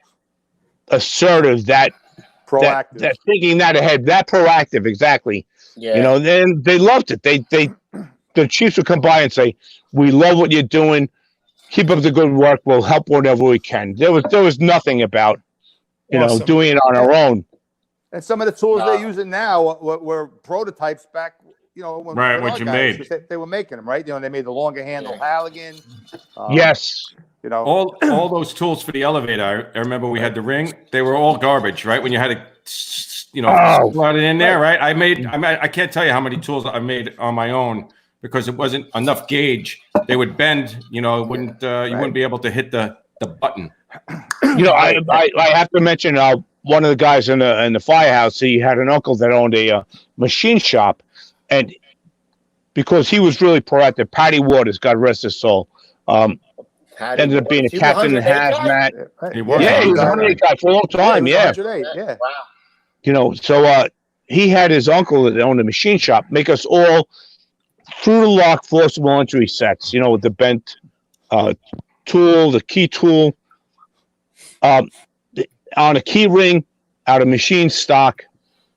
assertive, that Proactive. that thinking that ahead, that proactive, exactly. Yeah. Then they loved it. The chiefs would come by and say, "We love what you're doing. Keep up the good work. We'll help whenever we can." There was nothing about Awesome. doing it on our own. And some of the tools they're using now were prototypes back, when Right, when what our you guys, made. 'cause they were making them, right? They made the longer handle Halligan. Yes. All those tools for the elevator. I remember we had the ring. They were all garbage, right? When you had to, slot it in there, right? I can't tell you how many tools I made on my own because it wasn't enough gauge. They would bend. You wouldn't be able to hit the button. I have to mention one of the guys in the firehouse. He had an uncle that owned a machine shop, and because he was really proactive, Patty Waters, God rest his soul, ended up being a captain in hazmat. He was. Yeah, he was a 108 guy for a long time. Yeah, 108, yeah. Wow. So he had his uncle that owned a machine shop make us all through the lock forcible entry sets. With the bent tool, the key tool. On a key ring out of machine stock.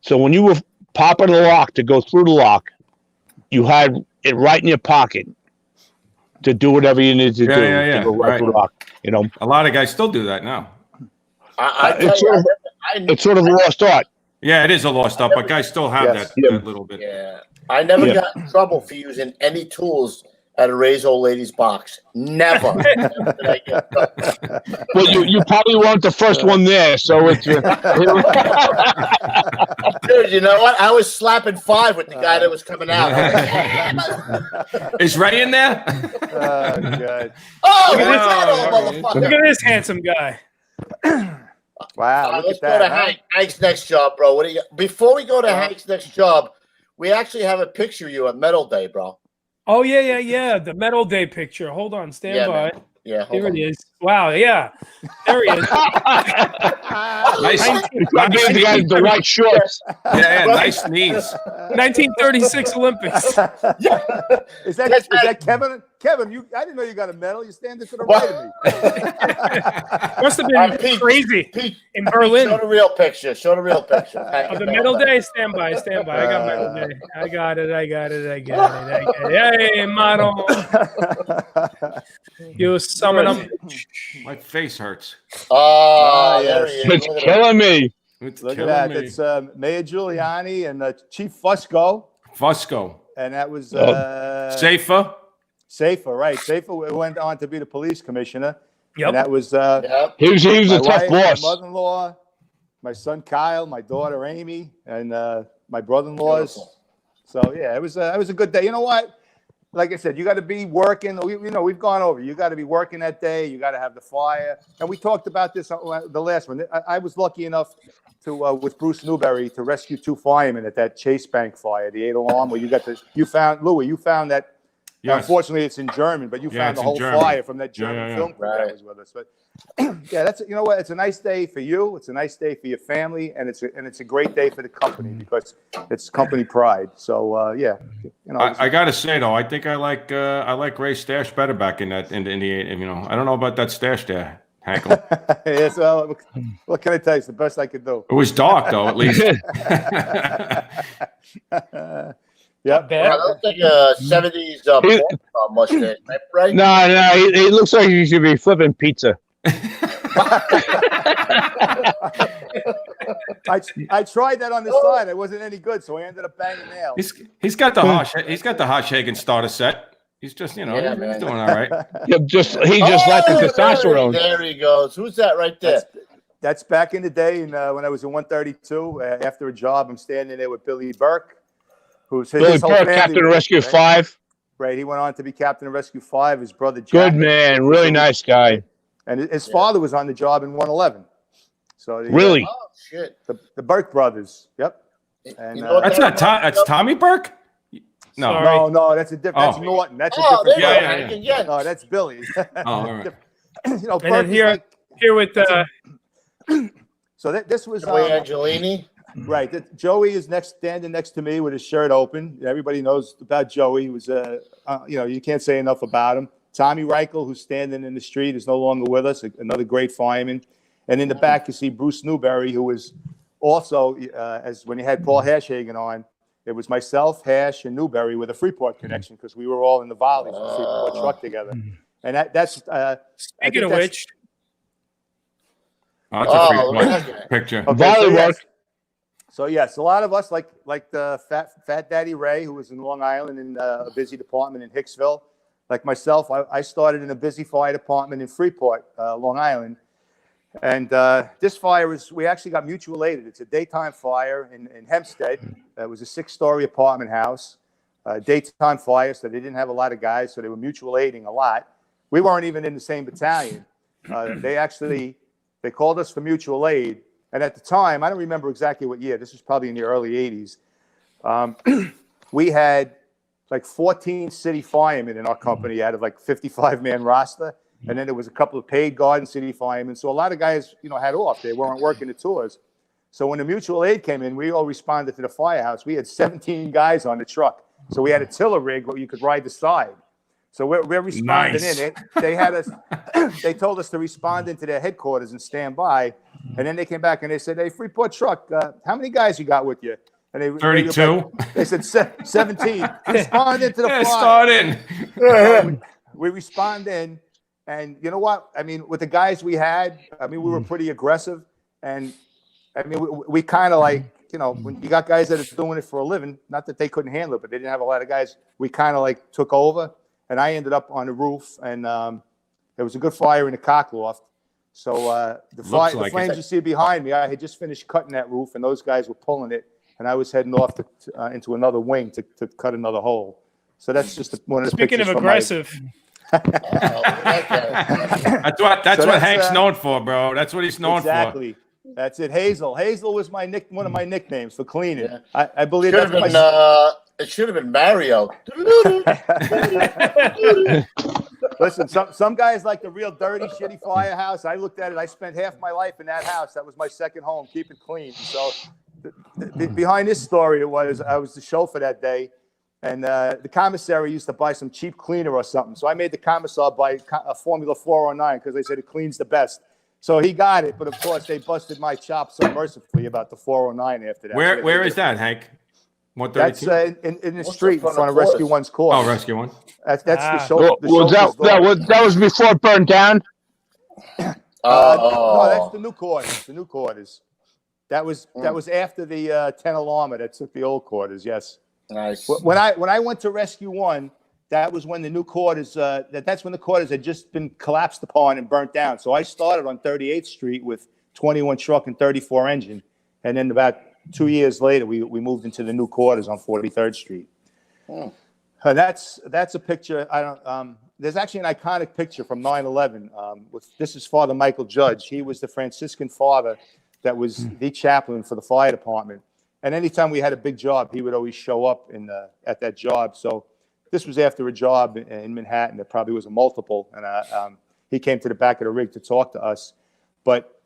So when you were popping the lock to go through the lock, you had it right in your pocket to do whatever you needed to do Yeah, to go right through the lock. A lot of guys still do that now. It's sort of a lost art. Yeah, it is a lost art, but guys still have Yes. that little bit. Yeah. I never got in trouble for using any tools at a Ray's old lady's box. Never. Never did I get in trouble. Well, you probably weren't the first one there, so it's. Dude, you know what? I was slapping 5 with the guy that was coming out. Is Ray in there? Oh, God. Oh, Look at what's that this- old motherfucker? Look at this handsome guy. Wow, look Let's at go to that. huh? Hank's next job, bro. What do you? Before we go to Hank's next job, we actually have a picture of you at Metal Day, bro. Oh yeah. The Metal Day picture. Hold on, stand Yeah, by. man. Yeah, hold Here on. it is. Wow, yeah. There he is. Nice. I gave the guy the white shorts. Yeah, nice knees. 1936 Olympics. Is that Kevin? Kevin, I didn't know you got a medal. You're standing to the right of me. Must have All been right, Pete, crazy Pete, in Berlin. show the real picture. Show the real picture. Of the Metal Day, stand by. I got Metal Day. I got it. Hey, model. You summon them. My face hurts. Oh, yes. there he is. It's Look at killing me. It's Look at killing that. me. It's Mayor Giuliani and Chief Fusco. Fusco. And that was Safer. Safer, right. Safer went on to be the police commissioner. Yep. And that was him. Yep. He was my a tough wife, boss. my mother-in-law, my son Kyle, my daughter Amy, and my brother-in-laws. Beautiful. So yeah, it was a good day. You know what? Like I said, you got to be working. We've gone over. You got to be working that day. You got to have the fire. And we talked about this the last one. I was lucky enough to with Bruce Newberry to rescue 2 firemen at that Chase Bank fire, the 8 alarm, where you found that. Yes. Unfortunately, it's in German, but you Yeah, found it's the in whole German. fire from that German Yeah. film crew that Right. was with us. But yeah, you know what? It's a nice day for you. It's a nice day for your family, and it's a great day for the company because it's company pride. So yeah, I gotta say though, I think I like Ray's stash better back in the I don't know about that stash there. Hankle. Yes, well, what can I tell you? It's the best I could do. It was dark though, at least. Yep. bad. That looks like a 70s porn star Mustang, right? No, he looks like he should be flipping pizza. I tried that on the side. It wasn't any good, so I ended up banging nails. He's got the hot shake and starter set. He's just, Yeah, he's man. doing all right. He just lacked the testosterone. There he goes. Who's that right there? That's back in the day, and when I was in 132, after a job, I'm standing there with Billy Burke, who's his Billy whole Burke, family, Captain of Rescue right? 5. Right, he went on to be Captain of Rescue 5. His brother Jack. Good man, really nice guy. And his father was on the job in 111. So Really? Oh, shit. the Burke brothers. Yep. And, You know what That's not that's Tommy Burke? No. Sorry. no, that's a different. That's Oh. Norton. That's a Oh, different. there Yeah, you yeah, go. yeah. Yeah. No, that's Billy. Oh, all right. You know, And Burke then is here with so this was Joey Angelini. right. Joey is standing next to me with his shirt open. Everybody knows about Joey. He was you can't say enough about him. Tommy Reichel, who's standing in the street, is no longer with us. Another great fireman. And in the back, you see Bruce Newberry, who was also as when he had Paul Hashhagen on. It was myself, Hash, and Newberry with a Freeport connection because we were all in the volleys with the Freeport truck together. And that's speaking of which, Oh, that's a look at great that. picture. Volley work. So yes, a lot of us like the Fat Daddy Ray, who was in Long Island in a busy department in Hicksville. Like myself, I started in a busy fire department in Freeport, Long Island. And this fire we actually got mutual aided. It's a daytime fire in Hempstead. It was a 6-story apartment house, daytime fire, so they didn't have a lot of guys, so they were mutual aiding a lot. We weren't even in the same battalion. They called us for mutual aid. And at the time, I don't remember exactly what year, this was probably in the early 80s. We had like 14 city firemen in our company out of like 55-man roster. And then there was a couple of paid Garden City firemen. So a lot of guys, had off. They weren't working the tours. So when the mutual aid came in, we all responded to the firehouse. We had 17 guys on the truck. So we had a tiller rig where you could ride the side. So we're responding Nice. in. They had us. They told us to respond into their headquarters and stand by. And then they came back and they said, "Hey, Freeport truck, how many guys you got with you?" And they 32. They said 17. Respond into the fire. Start in. We respond in. And you know what? I mean, with the guys we had, we were pretty aggressive. And we kind of like, when you got guys that are doing it for a living, not that they couldn't handle it, but they didn't have a lot of guys. We kind of like took over. And I ended up on the roof. And there was a good fire in the cock loft. So the flames you see behind me, I had just finished cutting that roof, and those guys were pulling it. And I was heading off into another wing to cut another hole. So that's just one of the speaking pictures of from aggressive, That's what Hank's known for, bro. That's what he's known exactly. That's it. Hazel. Hazel was one of my nicknames for cleaning. Yeah. I believe Should have that's been, it should have been Mario. Listen, some guys like the real dirty, shitty firehouse. I looked at it. I spent half my life in that house. That was my second home. Keep it clean. So behind this story, I was the chauffeur that day. And the commissary used to buy some cheap cleaner or something. So I made the commissar buy a Formula 409 because they said it cleans the best. So he got it, but of course they busted my chops so mercifully about the 409 after that. Where is that, Hank? That's 132? in the street in front of Rescue One's course. Oh, Rescue One. That's the show. That was before it burned down. No, that's the new quarters. The new quarters. That was after the 10 alarmer that took the old quarters. Yes. Nice. When I went to Rescue One, that was when the new quarters. That's when the quarters had just been collapsed upon and burnt down. So I started on 38th Street with 21 truck and 34 engine, and then about 2 years later, we moved into the new quarters on 43rd Street. That's a picture. There's actually an iconic picture from 9/11. This is Father Michael Judge. He was the Franciscan father that was the chaplain for the fire department. And anytime we had a big job, he would always show up at that job. So this was after a job in Manhattan. There probably was a multiple, and he came to the back of the rig to talk to us. But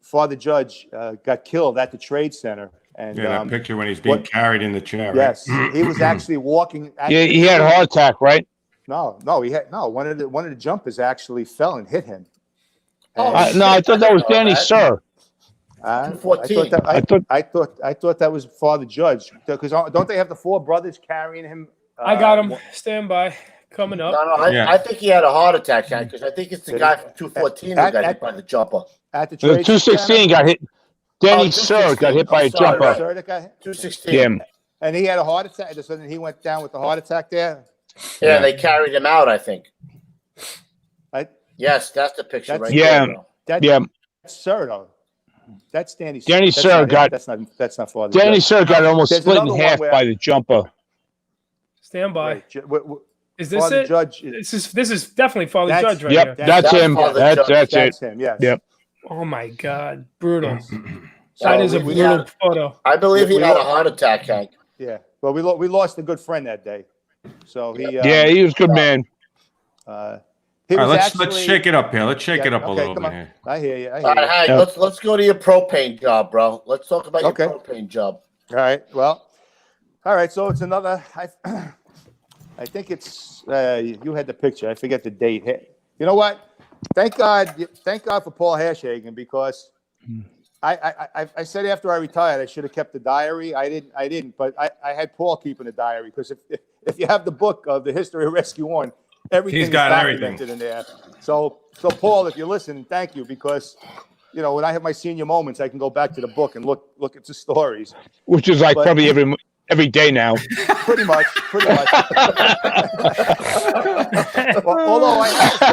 Father Judge got killed at the Trade Center. And that picture when he's being carried in the chair. Right? Yes, he was actually walking. He had a heart attack, right? No, he had no. One of the jumpers actually fell and hit him. No, I thought that was Danny Sir. I 214. thought that was Father Judge, because don't they have the 4 brothers carrying him? I got him. Stand by. Coming up. No, I think he had a heart attack, because I think it's the guy from 214 who got hit by the jumper. At the The trade 216 got hit. Danny Sir got hit by a jumper. Sir that got hit? 216. Yeah. And he had a heart attack. So then he went down with the heart attack there. Yeah, they carried him out, I think. I, Yes, that's the picture That's- right Yeah. there. Bro. that, Yeah. That's Sir, though. That's Danny Sir. Danny That's Sir not him. got- That's not Father Danny Judge. Sir got almost There's split in another half one where- by the jumper. Stand by. Right. Is this Father it? Judge. This is definitely Father That's- Judge right Yep, here. that's him. Father That's Judge. it. him. Yes. Yep. Oh my God, brutal. So That is a we brutal had- photo. I believe he We had a lost- heart attack, Hank. Yeah. Well, we lost a good friend that day. So he. Yeah, he was a good man. He All right, was let's actually, shake it up here. Let's shake Yeah, it up a okay, little come bit on. here. I hear you. I All hear you. right, Hank, Yeah. let's go to your propane job, bro. Let's talk about your Okay. propane job. All right. Well, all right. So it's another. I think it's. You had the picture. I forget the date. Hey, you know what? Thank God for Paul Hashhagen, because I said after I retired I should have kept the diary. I didn't. But I had Paul keeping the diary, because if you have the book of the history of Rescue 1, everything He's got is everything. documented in there. So Paul, if you're listening, thank you, because when I have my senior moments, I can go back to the book and look at the stories. Which is like But- probably every day now. Pretty much. Well, although I have to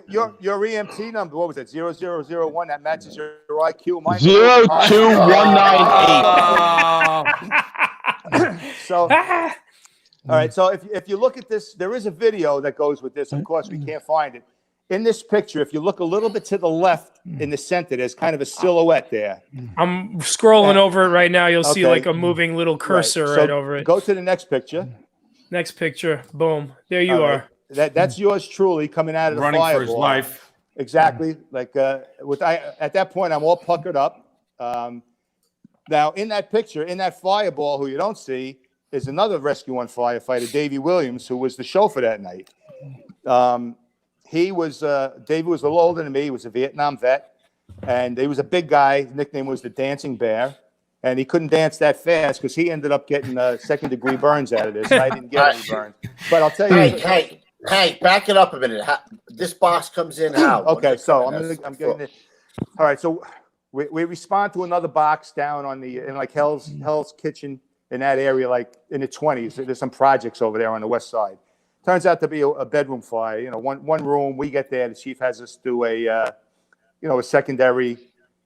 say, your EMT number, what was it, 0001, that matches your IQ. Mine- 02198. So, all right. So if you look at this, there is a video that goes with this. Of course, we can't find it. In this picture, if you look a little bit to the left in the center, there's kind of a silhouette there. I'm scrolling over it right now. You'll see Okay. like a moving little cursor So right over it. Go to the next picture. Next picture. Boom. There you All are. right. That's yours truly coming out of the Running for his fireball. life. Exactly. Like at that point, I'm all puckered up. Now, in that picture, in that fireball, who you don't see, is another Rescue 1 firefighter, Davey Williams, who was the chauffeur that night. Davey was a little older than me. He was a Vietnam vet, and he was a big guy. His nickname was the Dancing Bear, and he couldn't dance that fast because he ended up getting second-degree burns out of this. And I didn't get any burns. But I'll tell you. Hey, back it up a minute. This box comes in how? Okay, so I'm That's- getting it. All right, so we respond to another box down in like Hell's Kitchen in that area, like in the 20s. There's some projects over there on the west side. Turns out to be a bedroom fire. One room. We get there. The chief has us do a secondary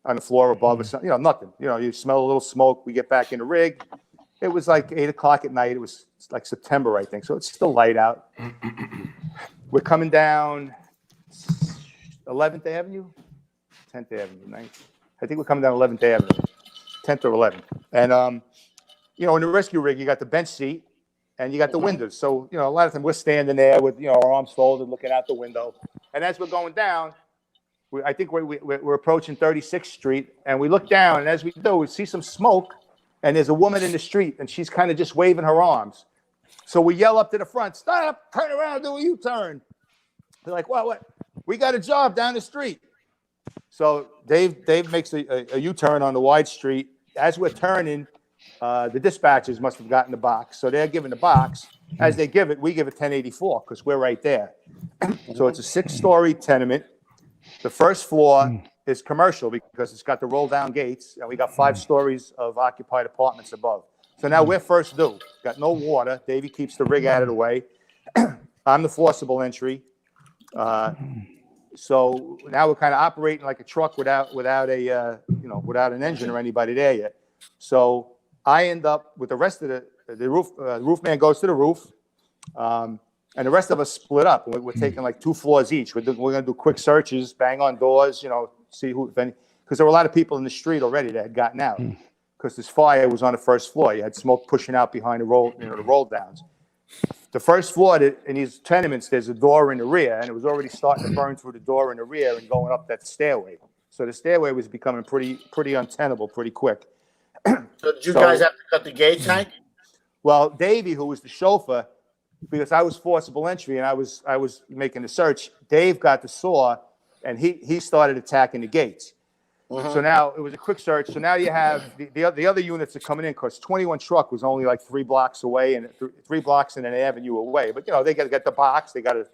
on the floor above or something. Nothing. You smell a little smoke. We get back in the rig. It was like 8:00 at night. It was like September, I think. So it's still light out. We're coming down 11th Avenue, 10th Avenue, 9th. I think we're coming down 11th Avenue, 10th or 11th. And in the rescue rig, you got the bench seat. And you got the windows. So, a lot of times we're standing there with, our arms folded, looking out the window. And as we're going down, I think we're approaching 36th Street. And we look down, and as we do, we see some smoke. And there's a woman in the street, and she's kind of just waving her arms. So we yell up to the front, stop, turn around, do a U-turn. They're like, what? We got a job down the street. So Dave makes a U-turn on the wide street. As we're turning, the dispatchers must have gotten the box. So they're giving the box. As they give it, we give it 1084 because we're right there. So it's a 6-story tenement. The first floor is commercial because it's got the roll-down gates, and we got 5 stories of occupied apartments above. So now we're first due. Got no water. Davey keeps the rig out of the way. I'm the forcible entry. So now we're kind of operating like a truck without an engine or anybody there yet. So I end up with the rest of the roof. The roof man goes to the roof, and the rest of us split up. We're taking like 2 floors each. We're going to do quick searches, bang on doors, see who, if any, because there were a lot of people in the street already that had gotten out. Because this fire was on the first floor. You had smoke pushing out behind the roll downs. The first floor in these tenements, there's a door in the rear, and it was already starting to burn through the door in the rear and going up that stairway. So the stairway was becoming pretty untenable pretty quick. So did you guys have to cut the gates, Hank? Well, Davey, who was the chauffeur, because I was forcible entry and I was making the search, Dave got the saw and he started attacking the gates. So now it was a quick search. So now you have the other units are coming in, because 21 truck was only like 3 blocks away, and 3 blocks and an avenue away. But they got to get the box, they got to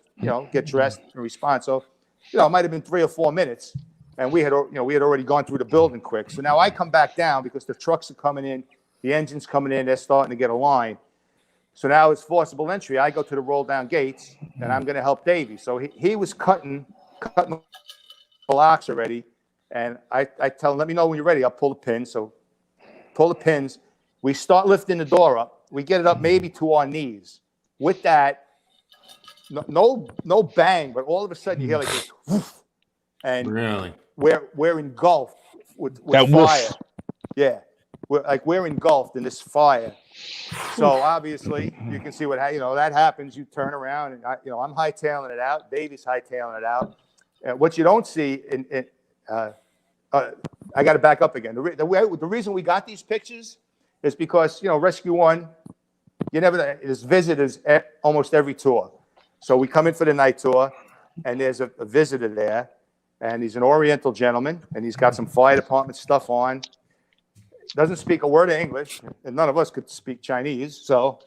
get dressed and respond. So it might have been 3 or 4 minutes, and we had already gone through the building quick. So now I come back down because the trucks are coming in, the engine's coming in, they're starting to get a line. So now it's forcible entry. I go to the roll down gates, and I'm going to help Davey. So he was cutting the blocks already. And I tell him, let me know when you're ready. I'll pull the pins. So pull the pins. We start lifting the door up. We get it up maybe to our knees. With that, no bang, but all of a sudden you hear like this woof, and Really? we're engulfed with That fire. woof. Yeah, we're engulfed in this fire. So obviously you can see what that happens. You turn around, and I'm hightailing it out. Davey's hightailing it out. What you don't see I got to back up again. The reason we got these pictures is because Rescue One, there's visitors at almost every tour. So we come in for the night tour, and there's a visitor there, and he's an Oriental gentleman, and he's got some fire department stuff on. Doesn't speak a word of English, and none of us could speak Chinese. So,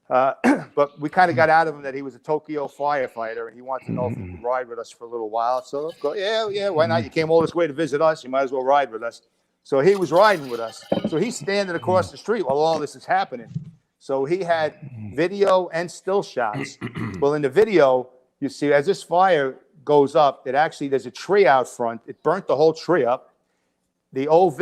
but we kind of got out of him that he was a Tokyo firefighter, and he wanted to know if he could ride with us for a little while. So, yeah, why not? You came all this way to visit us. You might as well ride with us. So he was riding with us. So he's standing across the street while all this is happening. So he had video and still shots. Well, in the video, you see as this fire goes up, there's a tree out front. It burnt the whole tree up. The OV,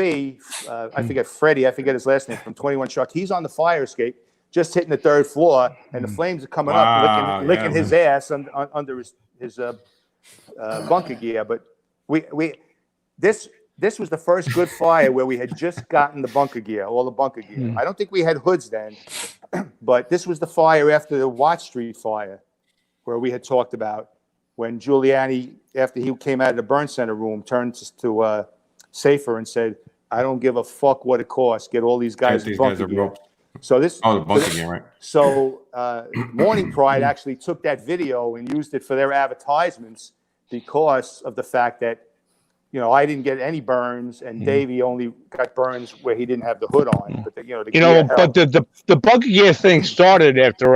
I forget Freddie, I forget his last name, from 21 Truck. He's on the fire escape, just hitting the 3rd floor, and the flames are coming up, licking his ass under his bunker gear. But this was the first good fire where we had just gotten the bunker gear, all the bunker gear. I don't think we had hoods then, but this was the fire after the Watt Street fire, where we had talked about when Giuliani, after he came out of the burn center room, turned to Safer and said, "I don't give a fuck what it costs. Get all these guys in bunker gear." So the bunker gear, right? So Morning Pride actually took that video and used it for their advertisements because of the fact that I didn't get any burns, and Davey only got burns where he didn't have the hood on. But the bunker gear thing started after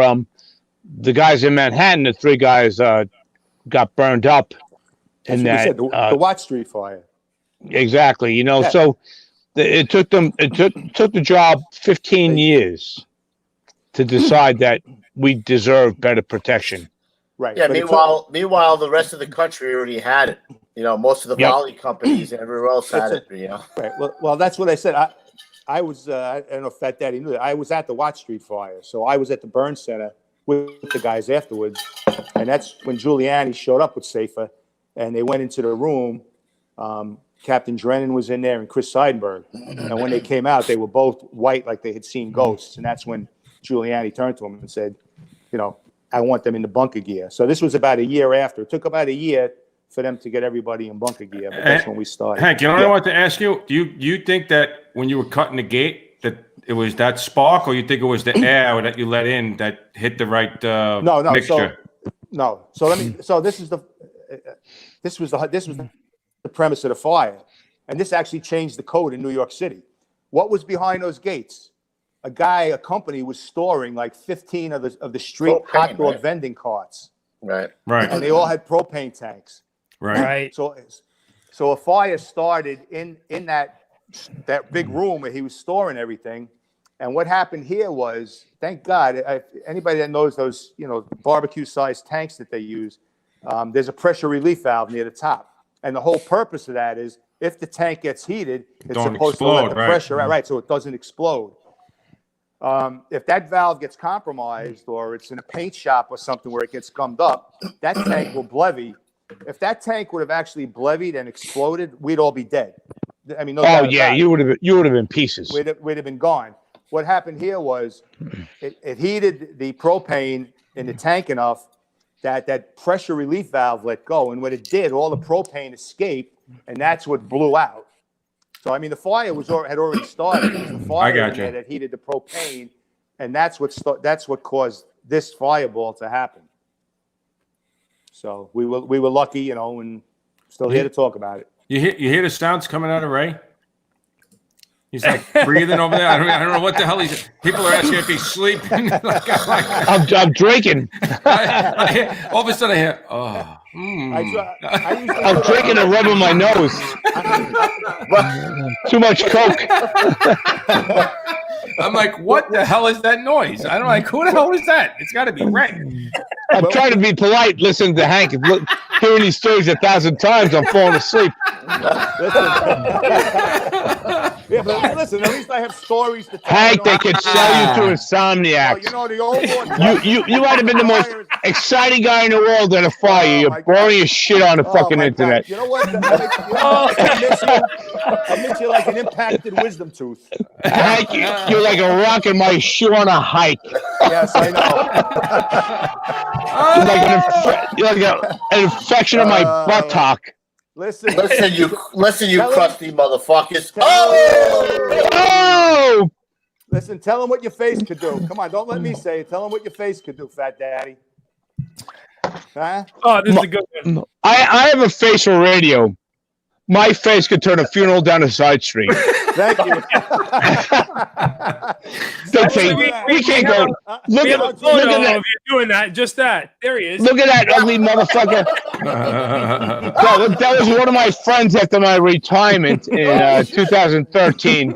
the guys in Manhattan, the 3 guys got burned up in that the Watt Street fire. Exactly. So it took the job 15 years to decide that we deserve better protection. Right. Yeah. Meanwhile, the rest of the country already had it. Most of the volley companies and everywhere else had it. Right. Well, that's what I said. I was. I don't know if Fat Daddy knew that. I was at the Watt Street fire, so I was at the burn center with the guys afterwards, and that's when Giuliani showed up with Safer, and they went into the room. Captain Drennan was in there and Chris Seidenberg. And when they came out, they were both white like they had seen ghosts. And that's when Giuliani turned to him and said, I want them in the bunker gear. So this was about a year after. It took about a year for them to get everybody in bunker gear, but that's when we started. Hank, what I wanted to ask you, do you think that when you were cutting the gate that it was that spark, or you think it was the air that you let in that hit the right mixture? So this was the premise of the fire, and this actually changed the code in New York City. What was behind those gates? A company was storing like 15 of the street hot dog vending carts. Right. And they all had propane tanks. Right. So a fire started in that big room where he was storing everything. And what happened here was, thank God, anybody that knows those barbecue-sized tanks that they use, there's a pressure relief valve near the top. And the whole purpose of that is if the tank gets heated, it's supposed to let the pressure out, right, so it doesn't explode. If that valve gets compromised, or it's in a paint shop or something where it gets gummed up, that tank will blevy. If that tank would have actually blevied and exploded, we'd all be dead. I mean, you would have been pieces. We'd have been gone. What happened here was it heated the propane in the tank enough that pressure relief valve let go, and when it did, all the propane escaped, and that's what blew out. So I mean, the fire had already started. It was the fire that heated the propane, and that's what caused this fireball to happen. So we were lucky, and Still here to talk about it. You hear the sounds coming out of Ray? He's like breathing over there. I don't know what the hell he's. People are asking if he's sleeping. I'm drinking. All of a sudden I hear, oh. I'm drinking and rubbing my nose. Too much Coke. I'm like, what the hell is that noise? I don't like, who the hell is that? It's got to be Ray. I'm trying to be polite. Listen to Hank. Look, hearing these stories 1,000 times, I'm falling asleep. Yeah, but listen, at least I have stories to tell. Hank, they could sell you to insomniacs. You know, the old one. You might have been the most exciting guy in the world at a fire. You're boring as shit on the fucking internet. You know what? I miss you like an impacted wisdom tooth. Hank, you're like a rock in my shoe on a hike. Yes, I know. You're like an infection of my buttock. Listen, you crusty motherfuckers. Oh! Listen, tell him what your face could do. Come on, don't let me say it. Tell him what your face could do, fat daddy. Huh? Oh, this is a good one. I have a face for radio. My face could turn a funeral down a side street. Thank you. We can't go. Look at that. If you're doing that, just that. There he is. Look at that ugly motherfucker. That was one of my friends after my retirement in 2013.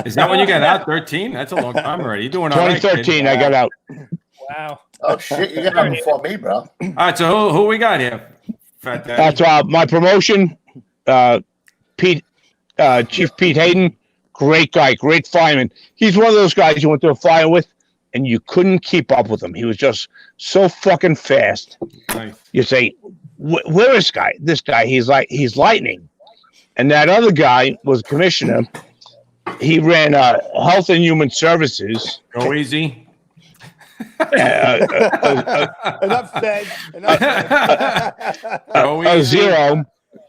Is that when you got out? 13? That's a long time already. You're doing all right. 2013, I got out. Wow. Oh shit, you got out before me, bro. All right, so who we got here? Fat Daddy. That's my promotion. Chief Pete Hayden, great guy, great fireman. He's one of those guys you went to a fire with, and you couldn't keep up with him. He was just so fucking fast. Nice. You say, where is this guy? He's lightning. And that other guy was commissioner. He ran Health and Human Services. Go easy. Enough said. Go easy. Zero.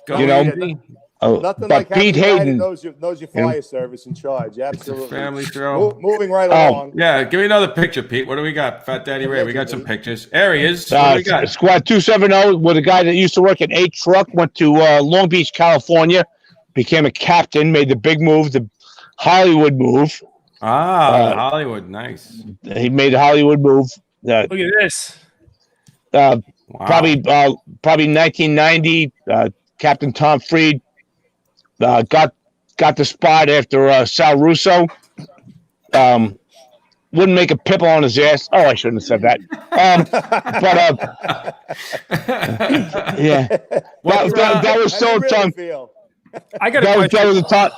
Go you know. easy. Nothing But like Pete having Hayden knows your fire service in charge. Absolutely. Family throw. Moving right along. Yeah, give me another picture, Pete. What do we got? Fat Daddy Ray. We got some pictures. Areas. What do we got? Squad 270 with a guy that used to work at 8 Truck, went to Long Beach, California, became a captain, made the big move, the Hollywood move. Hollywood. Nice. He made the Hollywood move. Look at this. Wow. Probably 1990, Captain Tom Freed got the spot after Sal Russo. Wouldn't make a pipple on his ass. Oh, I shouldn't have said that. Yeah. Well, that was so Tom. I got a question. That was the top.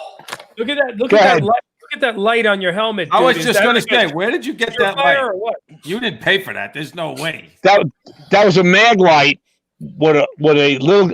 Look at that. Look at that light. Look at that light on your helmet. Dude. I was just going to say, where did you get that light? Or what? You didn't pay for that. There's no way. That was a mag light with a little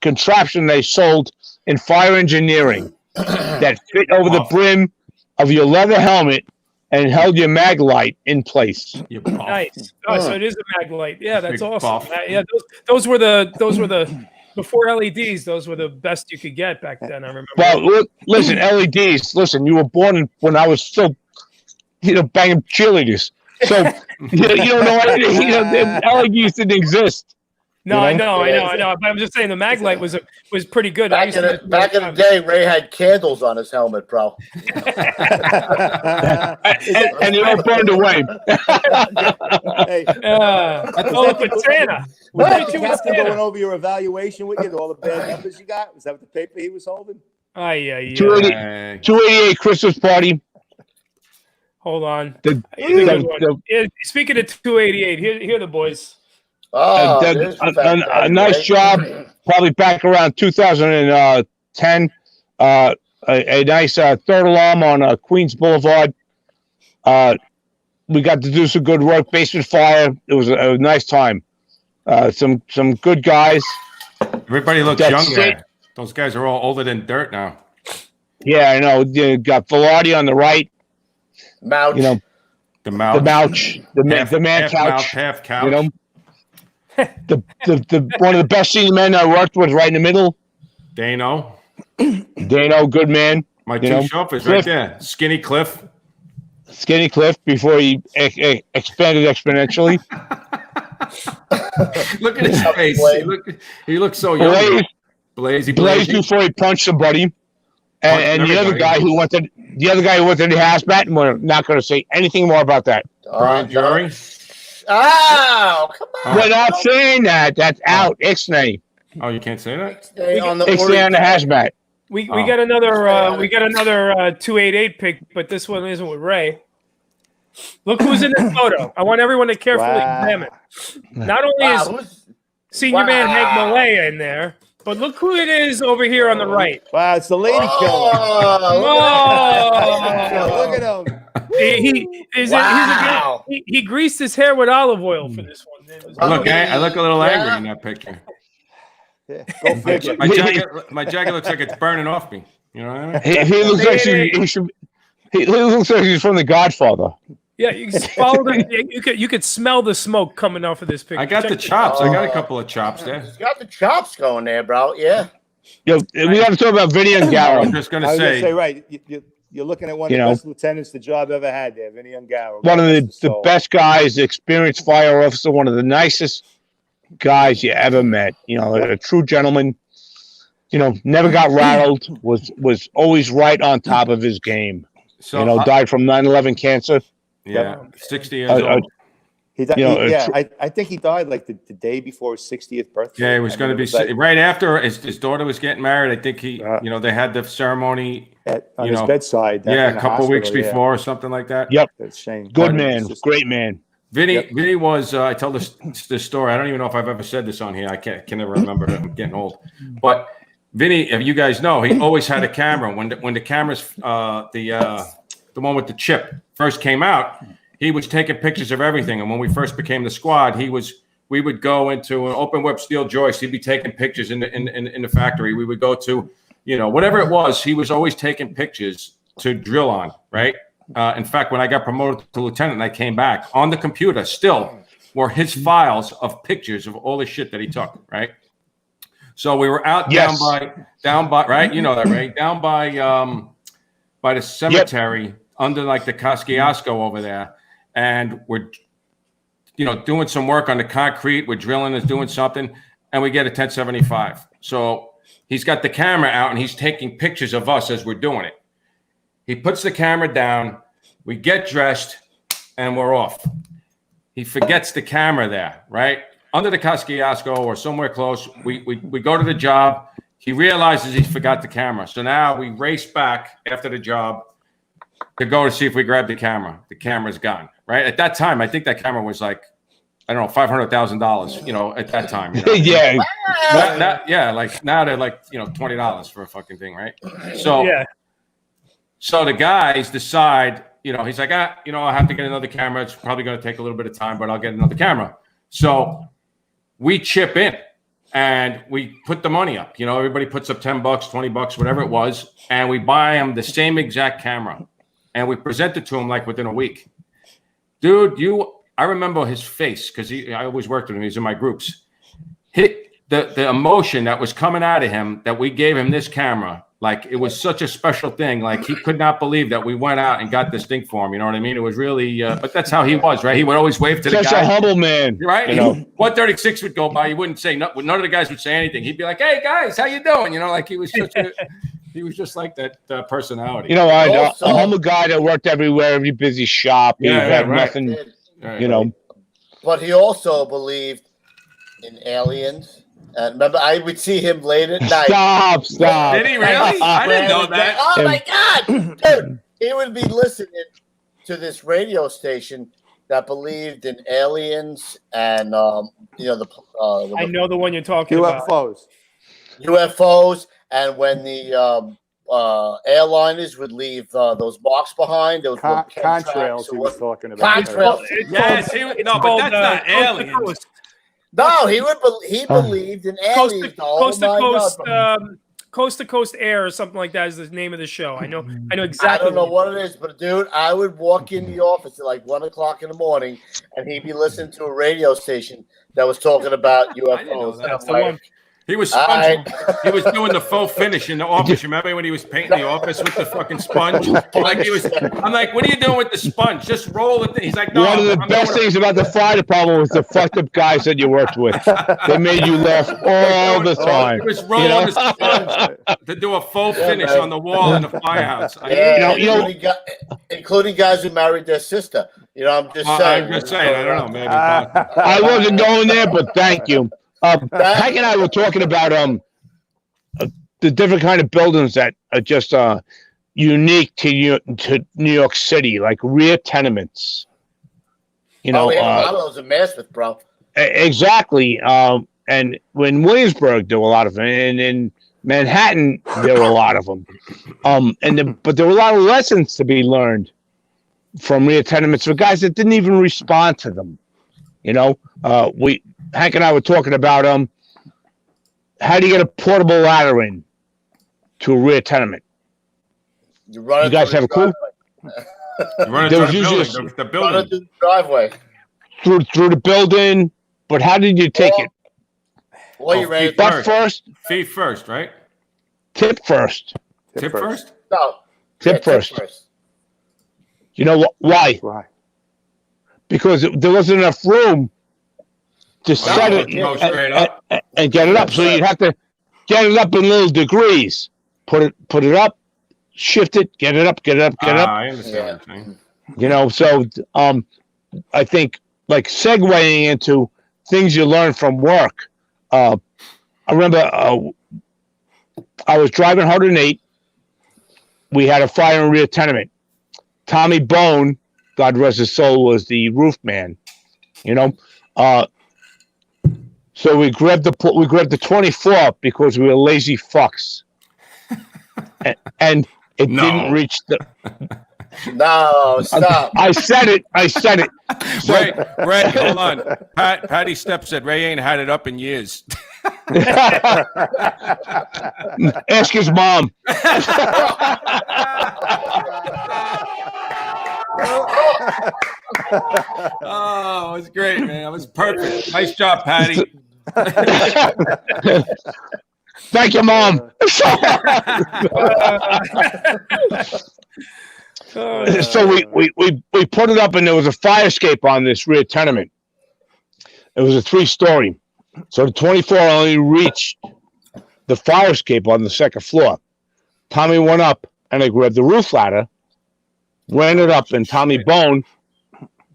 contraption they sold in fire engineering that fit over the brim of your leather helmet and held your mag light in place. Nice. Oh, so it is a mag light. Yeah, that's Big awesome. buff. Yeah, those were the before LEDs. Those were the best you could get back then. I remember. Well, listen, LEDs. Listen, you were born when I was still, banging cheerleaders. So you don't know anything. LEDs didn't exist. No, I know. But I'm just saying the mag light was pretty good. Back in the day, Ray had candles on his helmet, bro. and they all burned away. Hey, that's all up with Santa. was that the captain going over your evaluation with you, all the bad numbers you got? Was that what the paper he was holding? 288 Christmas party. Hold on. Speaking of 288, here are the boys. Oh, a nice job. Probably back around 2010. A nice third alarm on Queens Boulevard. We got to do some good work. Basement fire. It was a nice time. Some good guys. Everybody looks younger. Those guys are all older than dirt now. Yeah, I know. You got Velarde on the right. Mouch. The mouch. The man couch. Half couch. The one of the best senior men I worked with right in the middle. Dano, good man. My two chauffeurs right there. Skinny Cliff before he expanded exponentially. Look at his face. He looks so young. Blazy before he punched somebody. And the other guy who went to the hazmat, and we're not going to say anything more about that. Jury. Oh, come on! We're not saying that. That's out. Ixnay. Oh, you can't say that. Ixnay on the hazmat. We got another 288 pick, but this one isn't with Ray. Look who's in this photo. I want everyone to carefully examine. Not only is senior man Hank Malaya in there, but look who it is over here on the right. Wow, it's the lady killer. Look at him. He greased his hair with olive oil for this one. I look a little angry in that picture. Yeah, go figure. My jacket looks like it's burning off me. You know what I mean? He looks like he looks like he's from The Godfather. Yeah, you can follow you could smell the smoke coming off of this picture. I got the chops. I got a couple of chops there. He's got the chops going there, bro. Yeah. Yo, we got to talk about Vinny Ungaro. I'm just gonna say, right. You're looking at one of the best lieutenants the job ever had there, Vinny Ungaro. One of the best guys, experienced fire officer, one of the nicest guys you ever met. You know, a true gentleman. You know, never got rattled. Was always right on top of his game. So died from 9/11 cancer. Yeah, 60 years old. I think he died like the day before his 60th birthday. Yeah, it was going to be right after his daughter was getting married. I think they had the ceremony on his bedside. Yeah, a couple of weeks before or something like that. Yep, that's shame. Good man, great man. Vinny was. I tell this story. I don't even know if I've ever said this on here. I can never remember. I'm getting old. But Vinny, if you guys know, he always had a camera. When the cameras, the one with the chip first came out, he was taking pictures of everything. And when we first became the squad, we would go into an open web steel joist. He'd be taking pictures in the factory. We would go to, whatever it was, he was always taking pictures to drill on, right? In fact, when I got promoted to lieutenant and I came back, on the computer still were his files of pictures of all the shit that he took, right? So we were out down by right? You know that, right? Down by the cemetery under like the Kosciuszko over there. And we're, doing some work on the concrete. We're drilling and doing something. And we get a 1075. So he's got the camera out and he's taking pictures of us as we're doing it. He puts the camera down. We get dressed and we're off. He forgets the camera there, right? Under the Kosciuszko or somewhere close. We go to the job. He realizes he forgot the camera. So now we race back after the job to go to see if we grab the camera. The camera's gone, right? At that time, I think that camera was like, I don't know, $500,000, at that time. Yeah. Like now they're like, $20 for a fucking thing, right? So the guys decide, he's like, I have to get another camera. It's probably going to take a little bit of time, but I'll get another camera. So we chip in and we put the money up. Everybody puts up $10, $20, whatever it was, and we buy him the same exact camera. And we present it to him like within a week. Dude, I remember his face because I always worked with him. He's in my groups. The emotion that was coming out of him that we gave him this camera, like it was such a special thing. Like he could not believe that we went out and got this thing for him. You know what I mean? It was really, but that's how he was, right? He would always wave to the guy. Such a humble man, right? 136 would go by. He wouldn't say none of the guys would say anything. He'd be like, "Hey guys, how you doing?" Like he was such a. He was just like that personality. A humble guy that worked everywhere, every busy shop. He had nothing, But he also believed in aliens. And remember, I would see him late at night. Stop. Did he really? I didn't know that. Oh, my God. Dude, he would be listening to this radio station that believed in aliens and, I know the one you're talking about. UFOs. And when the airliners would leave those marks behind, those contrails he was talking about. Contrails. Yes, but that's not aliens. No, he believed in aliens. Coast to Coast Air or something like that is the name of the show. I know exactly. I don't know what it is, but dude, I would walk in the office at like 1 o'clock in the morning, and he'd be listening to a radio station that was talking about UFOs. That's the one. He was right. he was doing the faux finish in the office. Remember when he was painting the office with the fucking sponge? Like he was. I'm like, what are you doing with the sponge? Just roll it. He's like, no. One of the best things about the fire department was the fucked up guys that you worked with. They made you laugh all the time. He was rolling the sponge to do a faux finish on the wall in the firehouse. Including guys who married their sister. You know, I'm just saying. I'm just saying. I don't know, maybe. I wasn't going there, but thank you. Hank and I were talking about the different kind of buildings that are just unique to New York City, like rear tenements. You know, a lot of those in Maspeth, bro. Exactly. And when Williamsburg do a lot of them, and in Manhattan there were a lot of them. But there were a lot of lessons to be learned from rear tenements for guys that didn't even respond to them. You know, Hank and I were talking about how do you get a portable ladder in to a rear tenement? You guys have a clue? There was usually the building. Through the driveway. Through the building, but how did you take it? Well, you ran butt first? Feet first, right? Tip first. Tip first? No. Tip first. You know why? Why? Because there wasn't enough room to set it and get it up. So you'd have to get it up in little degrees. Put it up, shift it, get it up, get it up, get it up. I understand what you're saying. You know, so I think like segueing into things you learn from work. I remember I was driving 108. We had a fire in rear tenement. Tommy Bone, God rest his soul, was the roof man. You know, so we grabbed the 24 because we were lazy fucks, and it didn't reach the. No, stop. I said it. So, Ray, hold on. Patty Step said Ray ain't had it up in years. Ask his mom. Oh, it was great, man. It was perfect. Nice job, Patty. Thank you, Mom. So we put it up, and there was a fire escape on this rear tenement. It was a 3-story. So the 24 only reached the fire escape on the second floor. Tommy went up, and I grabbed the roof ladder, ran it up, and Tommy Bone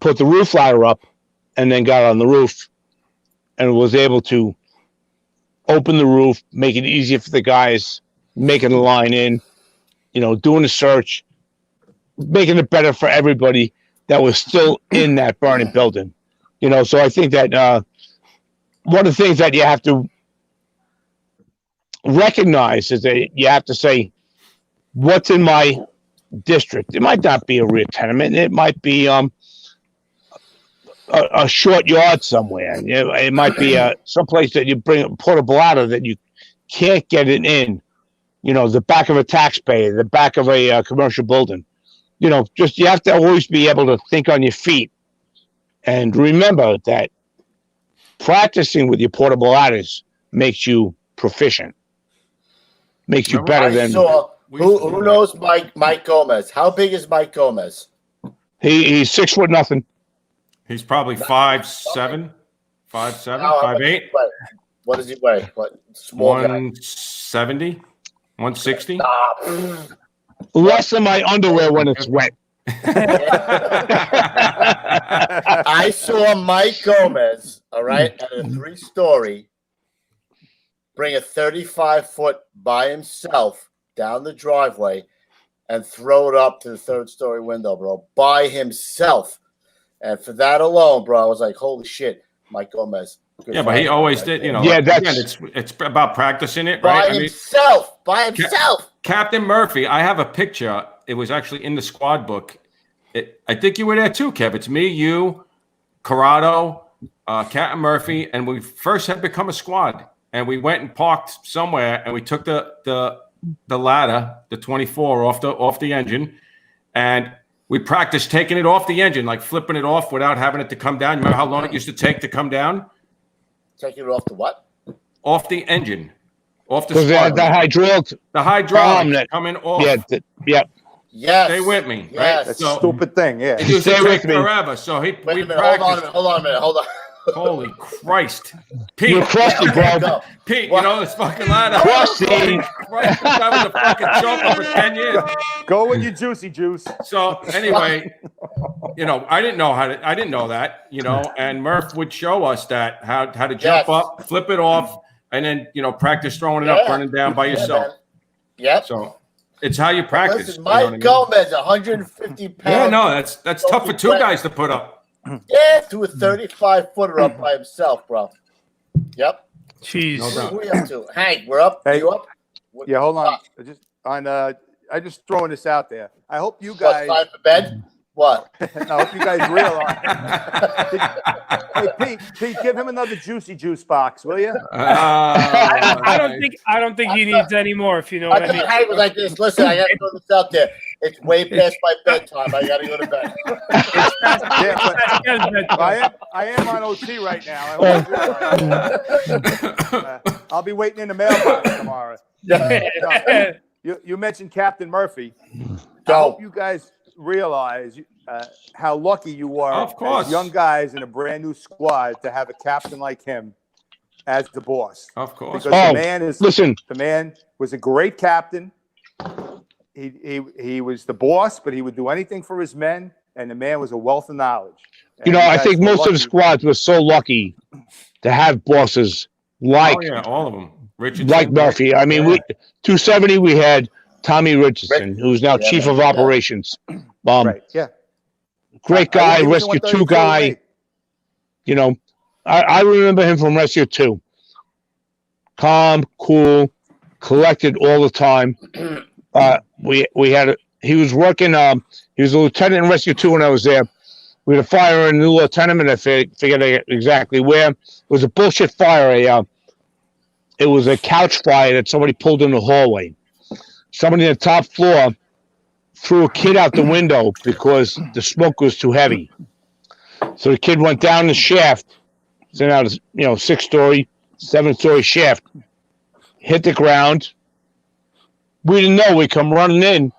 put the roof ladder up and then got on the roof and was able to open the roof, make it easier for the guys making the line in, you know, doing the search, making it better for everybody that was still in that burning building. You know, so I think that one of the things that you have to recognize is that you have to say, what's in my district? It might not be a rear tenement. It might be a short yard somewhere. It might be someplace that you bring a portable ladder that you can't get it in. You know, the back of a taxpayer, the back of a commercial building. You know, just you have to always be able to think on your feet and remember that practicing with your portable ladders makes you proficient, makes you better than. Who knows Mike Gomez? How big is Mike Gomez? He's 6 foot nothing. He's probably 5'7", 5'8". What does he weigh? What small 170, 160. Less than my underwear when it's wet. I saw Mike Gomez, all right, at a 3-story, bring a 35-foot by himself down the driveway and throw it up to the 3rd-story window, bro, by himself. And for that alone, bro, I was like, holy shit, Mike Gomez. Yeah, but he always did, you know. Yeah, again, it's about practicing it, right? By himself. Captain Murphy, I have a picture. It was actually in the squad book. I think you were there too, Kev. It's me, you, Corrado, Captain Murphy, and we first had become a squad. And we went and parked somewhere, and we took the ladder, the 24, off the engine, and we practiced taking it off the engine, like flipping it off without having it to come down. You remember how long it used to take to come down? Taking it off the what? off the engine, off the Because they had the hydraulic. hydraulics coming off. Yeah, yeah. Yes. Stay with me, Yes. right? That's a stupid thing. Yeah. It used to Stay take with me. forever. So we Wait a minute. practiced. Hold on a minute. Hold on. Holy Christ, Pete! You're crusty, bro. Go. Pete, What? you know this fucking ladder. Crusty. Holy Christ, this guy was a fucking choker for 10 years. Go with your juicy juice. So anyway, you know, I didn't know that, you know, and Murph would show us that how to jump up, flip it off, and then, you know, practice throwing it up, running down by yourself. Man. Yep. So it's how you practice. Listen, you know Mike what I mean? Gomez, 150 pounds. Yeah, no, that's tough for two guys to put up. Yeah, threw a 35-footer up by himself, bro. Yep. Jeez. No doubt. Who we up to? Hank, we're up. Hey, you up? Yeah, hold on. I just throwing this out there. I hope you What, guys. time for bed? What? I hope you guys realize. Hey, Pete, give him another juicy juice box, will you? I don't think he needs any more. If you know what I mean. Hank was like this. Listen, I got to throw this out there. It's way past my bedtime. I got to go to bed. Yeah, but I am on OT right now. I hope you realize. I'll be waiting in the mailbox tomorrow. You mentioned Captain Murphy. I hope you guys realize how lucky you are, of course, as young guys in a brand new squad, to have a captain like him as the boss. Of course, because listen, the man was a great captain. He was the boss, but he would do anything for his men, and the man was a wealth of knowledge. And you know, I think most lucky. of the squads were so lucky to have bosses like all of them. Richardson, like Murphy. I mean, 270 we had Tommy Richardson, who's now chief of operations. Right. Yeah. Great guy, Rescue 2 guy. You know, I remember him from Rescue 2. Calm, cool, collected all the time. He was working, he was a lieutenant in Rescue 2 when I was there. We had a fire in a new tenement. I figured exactly where. It was a bullshit fire. It was a couch fire that somebody pulled in the hallway. Somebody on the top floor threw a kid out the window because the smoke was too heavy. So the kid went down the shaft, sent out a 6-story, 7-story shaft, hit the ground. We didn't know. We come running in.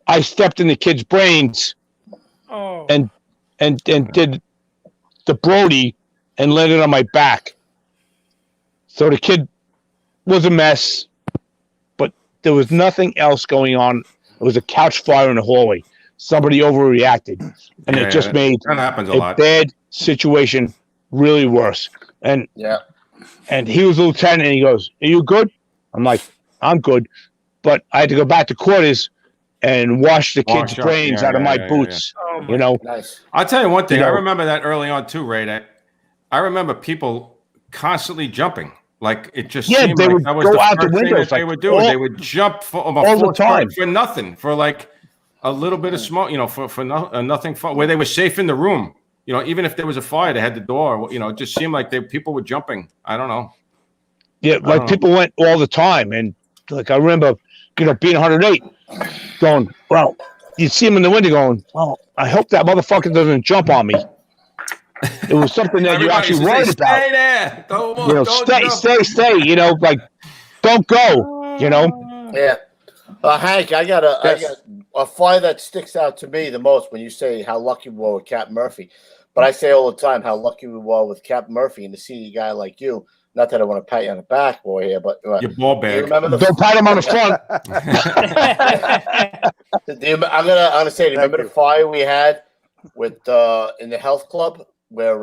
I stepped in the kid's brains and did the Brody and landed on my back. So the kid was a mess, but there was nothing else going on. It was a couch fire in the hallway. Somebody overreacted, and it just made that happens a a lot. bad situation really worse. And he was a lieutenant, and he goes, "Are you good?" I'm like, "I'm good," but I had to go back to quarters and wash the kid's brains out of my boots. Oh, you know. Nice. I'll tell you one thing. You know, I remember that early on too, Ray. That I remember people constantly jumping. Like it just seemed they like would that was go the out first the thing windows that they like would do. They would jump all the time for nothing, for like a little bit of smoke, for nothing fun, where they were safe in the room. You know, even if there was a fire, they had the door. You know, it just seemed like people were jumping. I don't know. Yeah, like people went all the time, and like I remember, being 108, going, well, you'd see him in the window going, well, I hope that motherfucker doesn't jump on me. It was something that you actually worried about. Stay there. Stay. Like, don't go. Yeah. Hank, I got a fire that sticks out to me the most when you say how lucky we were with Captain Murphy. But I say all the time how lucky we were with Captain Murphy and to see a guy like you. Not that I want to pat you on the back, boy, here, but your ball bag. Don't pat him on the front. I'm gonna say, remember the fire we had with in the health club where we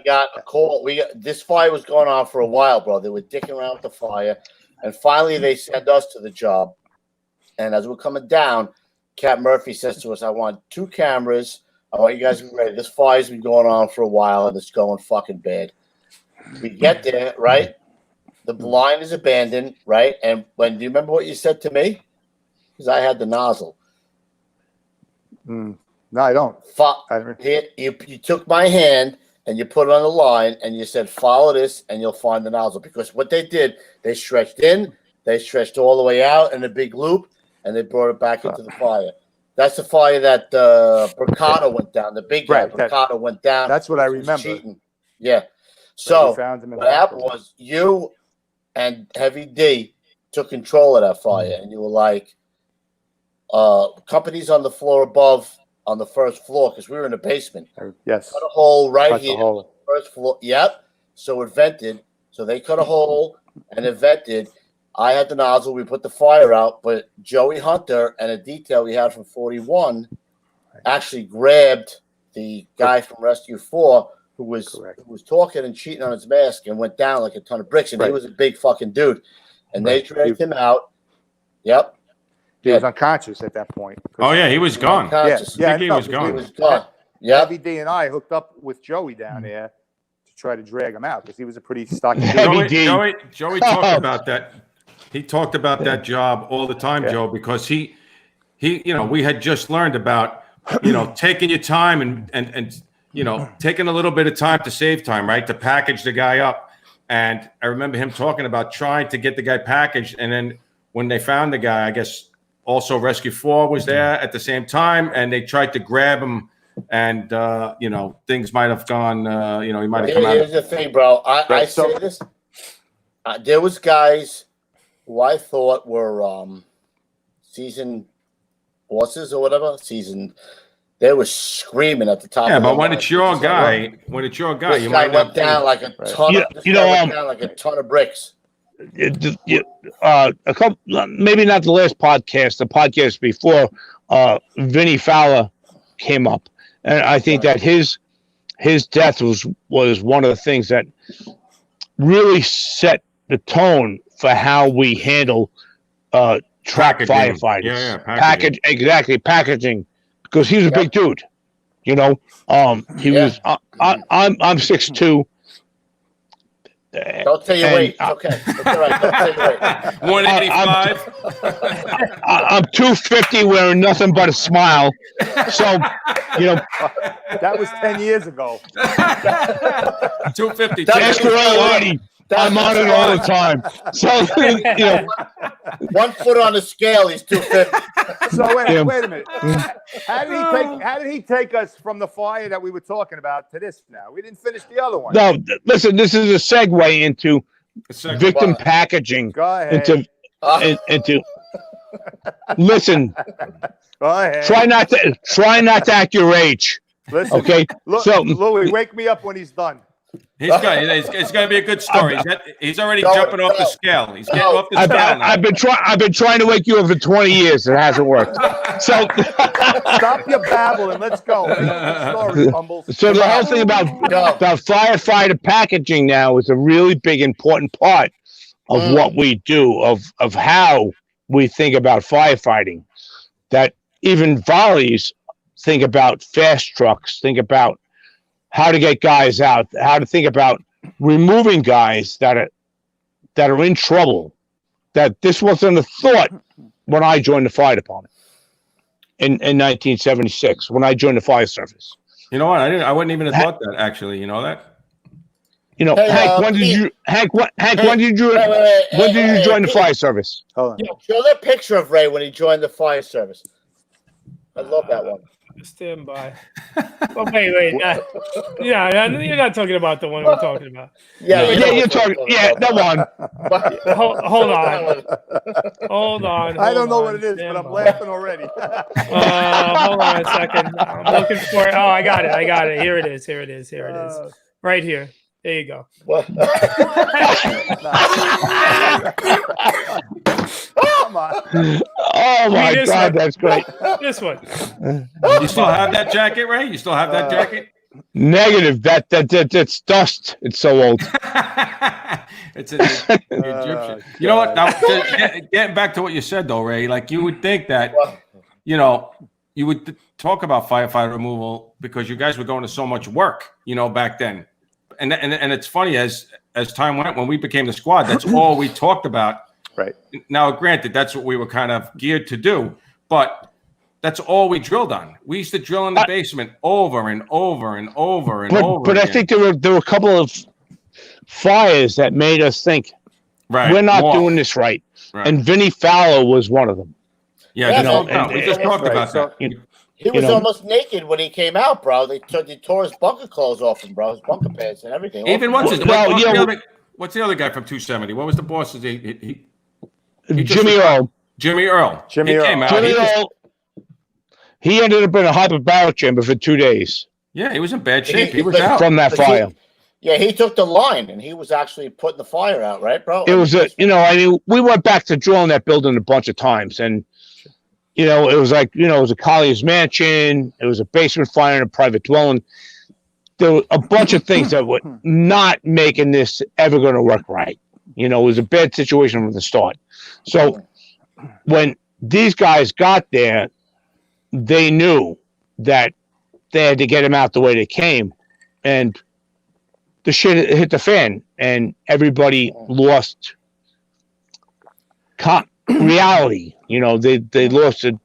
got a call. This fire was going on for a while, bro. They were dicking around with the fire, and finally they sent us to the job. And as we're coming down, Captain Murphy says to us, "I want 2 cameras. I want you guys to be ready. This fire's been going on for a while, and it's going fucking bad." We get there, right? The blind is abandoned, right? And do you remember what you said to me? Because I had the nozzle. No, I don't. You took my hand and you put it on the line and you said, "Follow this and you'll find the nozzle." Because what they did, they stretched in, they stretched all the way out in a big loop, and they brought it back into the fire. That's the fire that Bricado went down. The big guy, Bricado went down. That's what I remember. Cheating. Yeah. So we found him in what the happened locker room. was you and Heavy D took control of that fire, and you were like, companies on the floor above, on the first floor, because we were in the basement. Yes. Cut a hole right Cut the here, hole. first floor. Yep. So it vented. So they cut a hole and it vented. I had the nozzle. We put the fire out, but Joey Hunter and a detail we had from 41 actually grabbed the guy from Rescue 4 who was talking and cheating on his mask and went down like a ton of bricks. And he was a big fucking dude. And they dragged him out. Yep. He was unconscious at that point. Oh yeah, he was gone. Yeah, he was gone. He was gone. Yeah. Heavy D and I hooked up with Joey down there to try to drag him out because he was a pretty stocky dude. Joey talked about that. He talked about that job all the time, Joe, because he, we had just learned about, taking your time and taking a little bit of time to save time, right? To package the guy up. And I remember him talking about trying to get the guy packaged. And then when they found the guy, I guess also Rescue 4 was there at the same time, and they tried to grab him. And, things might have gone, he might have come out. Here's the thing, bro. I say this. There was guys who I thought were seasoned bosses or whatever. They were screaming at the top. Yeah, but when it's your guy, you might went down like a ton. Like a ton of bricks. A couple, maybe not the last podcast, the podcast before, Vinny Fowler came up, and I think that his death was one of the things that really set the tone for how we handle track firefighters. Yeah, packaging, because he was a big dude. He was. I'm 6'2". Don't tell your weight. It's okay. It's all right. Don't tell your weight. 185. I'm 250 wearing nothing but a smile. So, that was 10 years ago. 250. Ask her already. I'm on it all the time. So, 1 foot on the scale, he's 250. So wait a minute. How did he take us from the fire that we were talking about to this now? We didn't finish the other one. No, listen, this is a segue into victim packaging. Go ahead. Into listen. Go ahead. Try not to act your age. Listen, okay. Louis, wake me up when he's done. It's going to be a good story. He's already jumping off the scale. He's getting off the scale now. I've been trying to wake you up for 20 years. It hasn't worked. So stop your babbling. Let's go. So the whole thing about firefighter packaging now is a really big, important part of what we do, of how we think about firefighting. That even volleys think about fast trucks, think about how to get guys out, how to think about removing guys that are in trouble. That this wasn't a thought when I joined the fire department in 1976, when I joined the fire service. You know what? I wouldn't even have thought that, actually. You know that? Hank, when did you join the fire service? Hold on. Show that picture of Ray when he joined the fire service. I love that one. Stand by. Oh, wait. Yeah, you're not talking about the one we're talking about. Yeah, you're talking. Yeah, that one. Hold on. I don't know what it is, but I'm laughing already. Hold on a second. I'm looking for it. Oh, I got it. Here it is. Right here. There you go. Come on. Oh my God, that's great. This one. You still have that jacket, Ray? You still have that jacket? Negative. That's dust. It's so old. It's an Egyptian. You know what? Now, getting back to what you said, though, Ray, like you would think that, you would talk about firefighter removal because you guys were going to so much work, back then. And it's funny, as time went, when we became the squad, that's all we talked about. Right. Now, granted, that's what we were kind of geared to do, but that's all we drilled on. We used to drill in the basement over and over and over and over. But I think there were a couple of fires that made us think, we're not doing this right. And Vinny Fowler was one of them. Yeah, we just talked about that. He was almost naked when he came out, bro. They tore his bunker clothes off him, bro. His bunker pants and everything. Even what's the other guy from 270? What was the boss? Jimmy Earl. Jimmy Earl. Jimmy Earl. He ended up in a hyperbaric chamber for 2 days. Yeah, he was in bad shape. He was out from that fire. He took the line, and he was actually putting the fire out, right, bro? It was we went back to drilling that building a bunch of times, and it was like, it was a Collier's mansion. It was a basement fire in a private dwelling. There were a bunch of things that were not making this ever going to work right. It was a bad situation from the start. So when these guys got there, they knew that they had to get him out the way they came, and the shit hit the fan, and everybody lost reality. They lost it.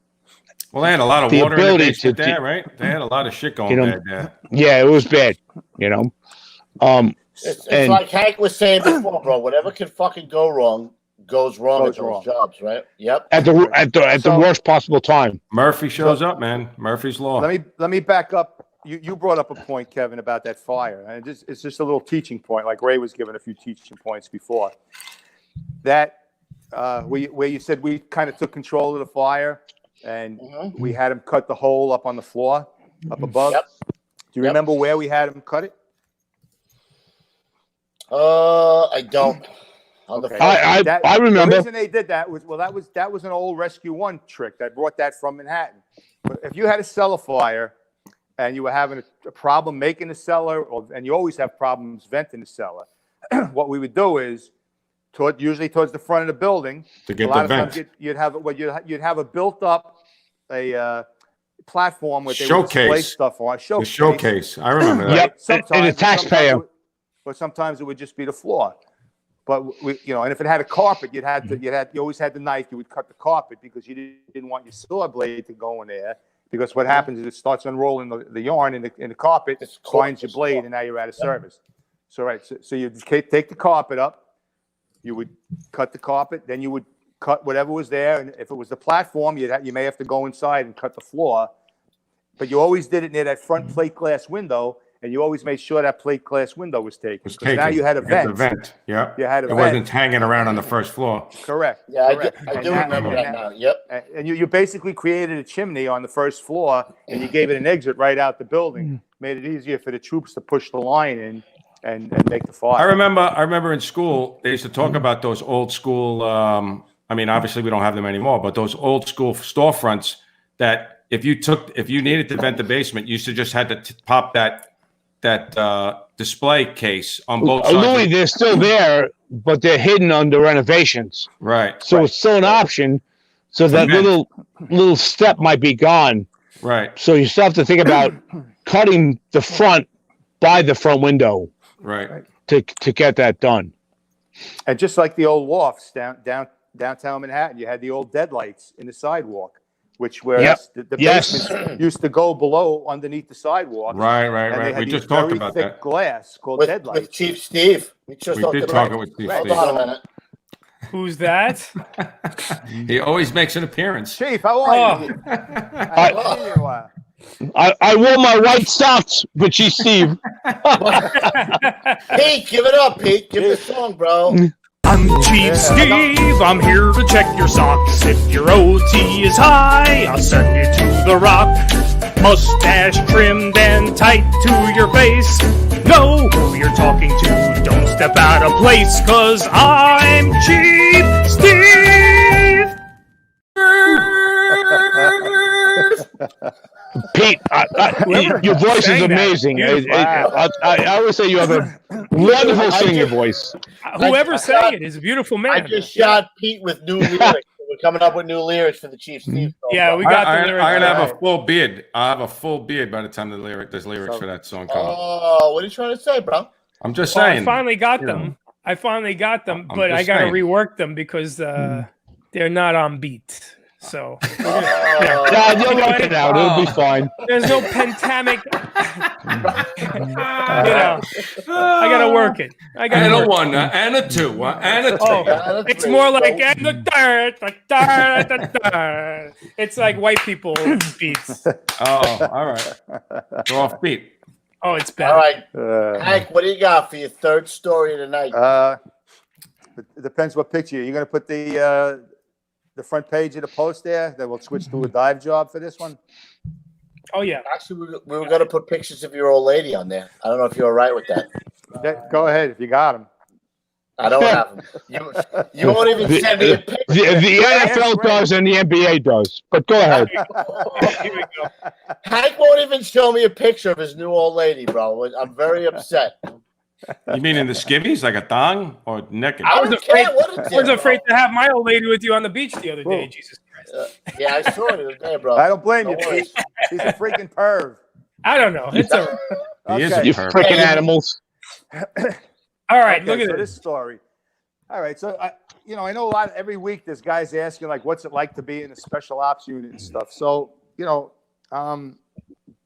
Well, they had a lot of water in the basement there, right? They had a lot of shit going bad there. Yeah, it was bad. It's like Hank was saying before, bro. Whatever can fucking go wrong goes wrong at those jobs, right? Yep. At the worst possible time. Murphy shows up, man. Murphy's law. Let me back up. You brought up a point, Kevin, about that fire, and it's just a little teaching point. Like Ray was given a few teaching points before. That where you said we kind of took control of the fire, and we had him cut the hole up on the floor, up above. Yep. Do you remember where we had him cut it? I don't. Okay. I remember. The reason they did that was that was an old Rescue 1 trick that brought that from Manhattan. But if you had a cellar fire and you were having a problem making the cellar, and you always have problems venting the cellar, what we would do is usually towards the front of the building, to get a lot the of vent. times you'd have a built up platform with they would display stuff on. The showcase. I remember that. Yep. Sometimes, and a taxpayer. But sometimes it would just be the floor. But and if it had a carpet, you always had the knife. You would cut the carpet because you didn't want your saw blade to go in there. Because what happens is it starts unrolling the yarn in the carpet, finds your blade, and now you're out of service. So you take the carpet up, you would cut the carpet, then you would cut whatever was there, and if it was the platform, you may have to go inside and cut the floor. But you always did it near that front plate glass window. And you always made sure that plate glass window was taken. Because now you had a vent. The vent, yeah. You had a vent. It wasn't hanging around on the first floor. Correct. Yeah, correct. I do remember that now. Yep. And you basically created a chimney on the first floor, and you gave it an exit right out the building. Made it easier for the troops to push the line in and make the fire. I remember in school, they used to talk about those old school, obviously we don't have them anymore, but those old school storefronts that if you needed to vent the basement, you used to just had to pop that display case on both sides. Louis, they're still there, but they're hidden under renovations. Right. So it's still an option. So that little step might be gone. Right. So you still have to think about cutting the front by the front window. Right. To get that done. And just like the old lofts downtown Manhattan, you had the old deadlights in the sidewalk. The basement used to go below underneath the sidewalk. Right. We just talked about that. Glass called deadlights. With Chief Steve. We did talk with Chief Steve. Hold on a minute. Who's that? He always makes an appearance. Chief, how are you? I haven't seen you in a while. I wore my white socks with Chief Steve. Pete, give it up, Pete. Give the song, bro. I'm Chief Steve, I'm here to check your socks. If your OT is high, I'll send you to the rock. Mustache trimmed and tight to your face. Know who you're talking to, don't step out of place, 'cause I'm Chief Steve! Pete, your voice is amazing. I always say you have a wonderful singing voice. Whoever sang it is a beautiful man. I just shot Pete with new lyrics. We're coming up with new lyrics for the Chief Steve song. Yeah, we got the lyrics. I'm gonna have a full beard. I'll have a full beard by the time there's lyrics for that song come up. Oh, what are you trying to say, bro? I'm just saying. I finally got them. But I got to rework them because they're not on beat. So Yeah, you'll work it out. It'll be fine. there's no pentamic. I gotta work it. I gotta And a work it. 1, and a 2, and a 2. Oh, it's more like and the third. It's like white people beats. Oh, all right. They're off beat. Oh, it's All better. right, Hank, what do you got for your third story of the night? It depends what picture. You're going to put the front page of the post there. Then we'll switch to a dive job for this one. Oh yeah. Actually, we were going to put pictures of your old lady on there. I don't know if you're all right with that. Go ahead if you got them. I don't have them. You won't even send me a picture. The NFL does and the NBA does. But go ahead. Here we go. Hank won't even show me a picture of his new old lady, bro. I'm very upset. You mean in the skivvies, like a thong or naked? I was afraid. I was afraid to have my old lady with you on the beach the other day. Jesus Christ. Yeah, I saw it the other day, bro. I don't blame you. worry. He's a freaking perv. I don't know. It's a He is Okay. You a perv. freaking animals. all right. Okay, Look at so this. this story. All right, so I know every week there's guys asking like, what's it like to be in a special ops unit and stuff. So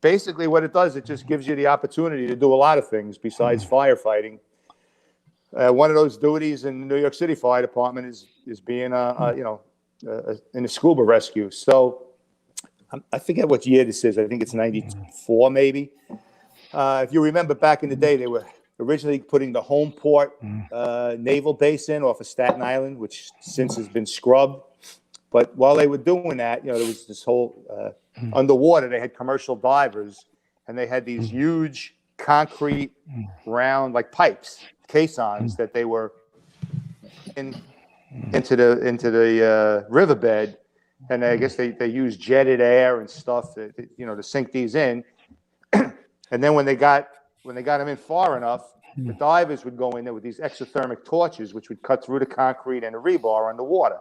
basically what it does, it just gives you the opportunity to do a lot of things besides firefighting. One of those duties in the New York City Fire Department is being in a scuba rescue. So I forget what year this is. I think it's 94 maybe. If you remember back in the day, they were originally putting the Homeport naval base in off of Staten Island, which since has been scrubbed. But while they were doing that, there was this whole underwater. They had commercial divers, and they had these huge concrete round like pipes, caissons that they were into the riverbed, and I guess they used jetted air and stuff to sink these in. And then when they got them in far enough, the divers would go in there with these exothermic torches, which would cut through the concrete and the rebar underwater.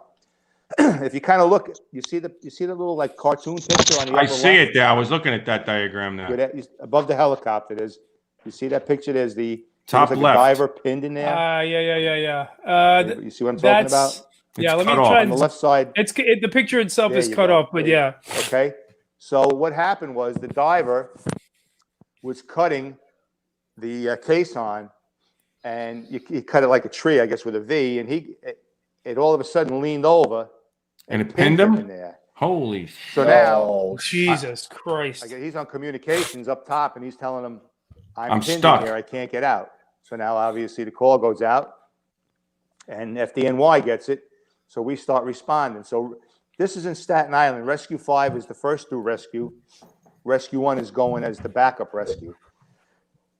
If you kind of look, you see the little like cartoon picture on the upper I left? see it there. I was looking at that diagram now. Above the helicopter, you see that picture? There's Top like left. a diver pinned in there. Yeah. You see what I'm talking about? Yeah, let me cut off. try On the left side. the picture itself There is you cut go. off, but yeah. Okay. So what happened was the diver was cutting the caisson, and you cut it like a tree, I guess, with a V, and it all of a sudden leaned over And it pinned him? in there. Holy So now Oh, Jesus Christ. he's on communications up top, and he's telling them, I'm pinned in stuck. here. I can't get out. So now obviously the call goes out, and FDNY gets it. So we start responding. So this is in Staten Island. Rescue 5 is the first through rescue. Rescue 1 is going as the backup rescue.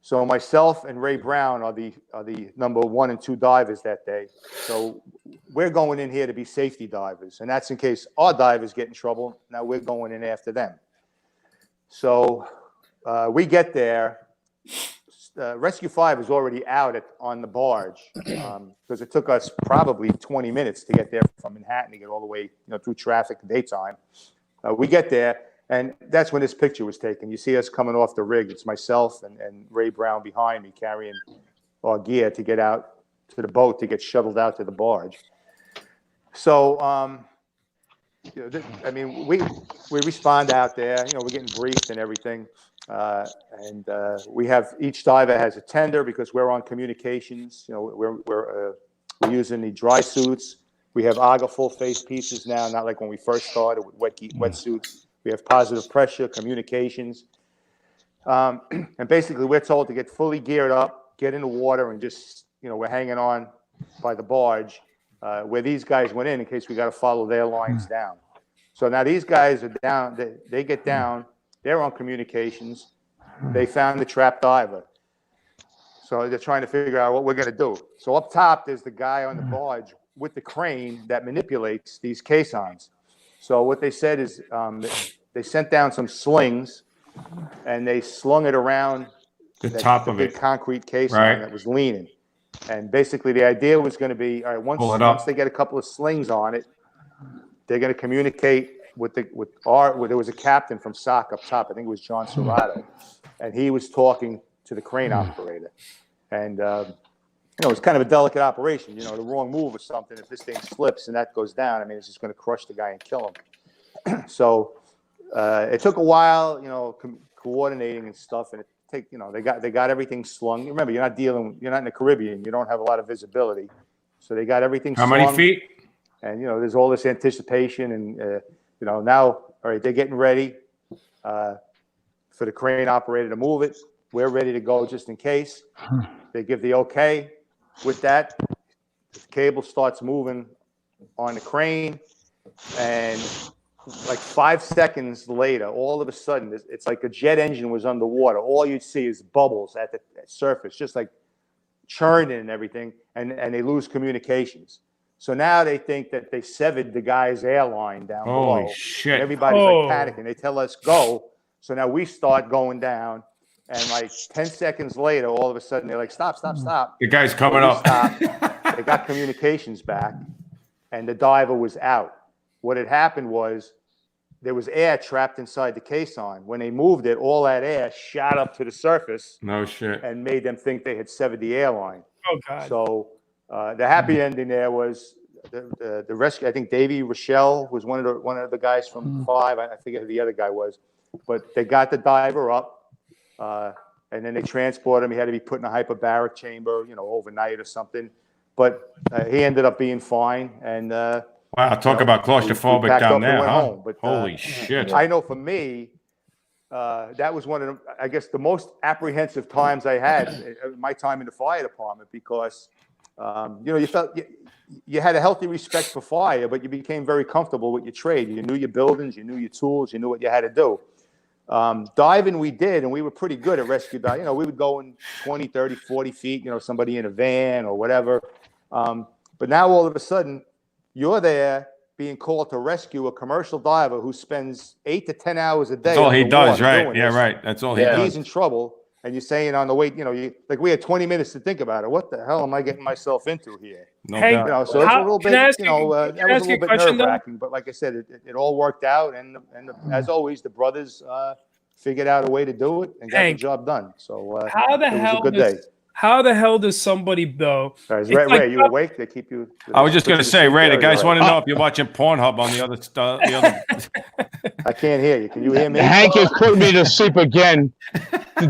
So myself and Ray Brown are the number 1 and 2 divers that day. So we're going in here to be safety divers, and that's in case our divers get in trouble. Now we're going in after them. So we get there. Rescue 5 is already out on the barge because it took us probably 20 minutes to get there from Manhattan to get all the way through traffic daytime. We get there, and that's when this picture was taken. You see us coming off the rig. It's myself and Ray Brown behind me carrying our gear to get out to the boat to get shuttled out to the barge. So, we respond out there. We're getting briefed and everything. And we have each diver has a tender because we're on communications. We're using the dry suits. We have AGA full face pieces now, not like when we first started with wet suits. We have positive pressure, communications. And basically we're told to get fully geared up, get in the water, and just, we're hanging on by the barge where these guys went in case we got to follow their lines down. So now these guys are down, they get down, they're on communications. They found the trapped diver. So they're trying to figure out what we're going to do. So up top, there's the guy on the barge with the crane that manipulates these caissons. So what they said is they sent down some slings, and they slung it around the top of big it. concrete caisson Right. that was leaning. And basically the idea was going to be, all right, once they get a couple of slings on it, they're going to communicate there was a captain from SOC up top. I think it was John Serrato, and he was talking to the crane operator. And it's kind of a delicate operation. The wrong move or something. If this thing slips and that goes down, it's just going to crush the guy and kill him. So it took a while, coordinating and stuff, and they got everything slung. Remember, you're not in the Caribbean, you don't have a lot of visibility, so they got everything. How slung, many feet? And there's all this anticipation, and now, all right, they're getting ready for the crane operator to move it. We're ready to go just in case. They give the okay. With that, the cable starts moving on the crane, and like 5 seconds later, all of a sudden, it's like a jet engine was underwater. All you'd see is bubbles at the surface, just like churning and everything, and they lose communications. So now they think that they severed the guy's airline down below. Holy shit. And everybody's like panicking. They tell us go. So now we start going down, and like 10 seconds later, all of a sudden, they're like, stop. The guy's coming up. They got communications back, and the diver was out. What had happened was there was air trapped inside the caisson. When they moved it, all that air shot up to the surface. No shit. And made them think they had severed the airline. Oh, God. So the happy ending there was the rescue. I think Davey Rochelle was one of the guys from 5. I forget who the other guy was. But they got the diver up, and then they transported him. He had to be put in a hyperbaric chamber, overnight or something. But he ended up being fine. And wow, talk about claustrophobic down there, huh? Home. But, holy shit! I know for me, that was one of the, I guess, the most apprehensive times I had in my time in the fire department, because you felt you had a healthy respect for fire, but you became very comfortable with your trade. You knew your buildings, you knew your tools, you knew what you had to do. Diving we did, and we were pretty good at rescue diving. We would go in 20, 30, 40 feet, somebody in a van or whatever. But now all of a sudden, you're there being called to rescue a commercial diver who spends 8 to 10 hours a day. That's all he does, right? Yeah, right. That's all he does. He's in trouble, and you're saying on the way, we had 20 minutes to think about it. What the hell am I getting myself into here? No doubt. So it's a little bit, that was a little bit nerve-wracking. But like I said, it all worked out, and as always, the brothers figured out a way to do it and got the job done. So how the hell was a good day. How the hell does somebody though? Ray, you awake? They keep you. I was just going to say, Ray, the guys want to know if you're watching Pornhub on the other stuff. I can't hear you. Can you hear me? Hank has put me to sleep again.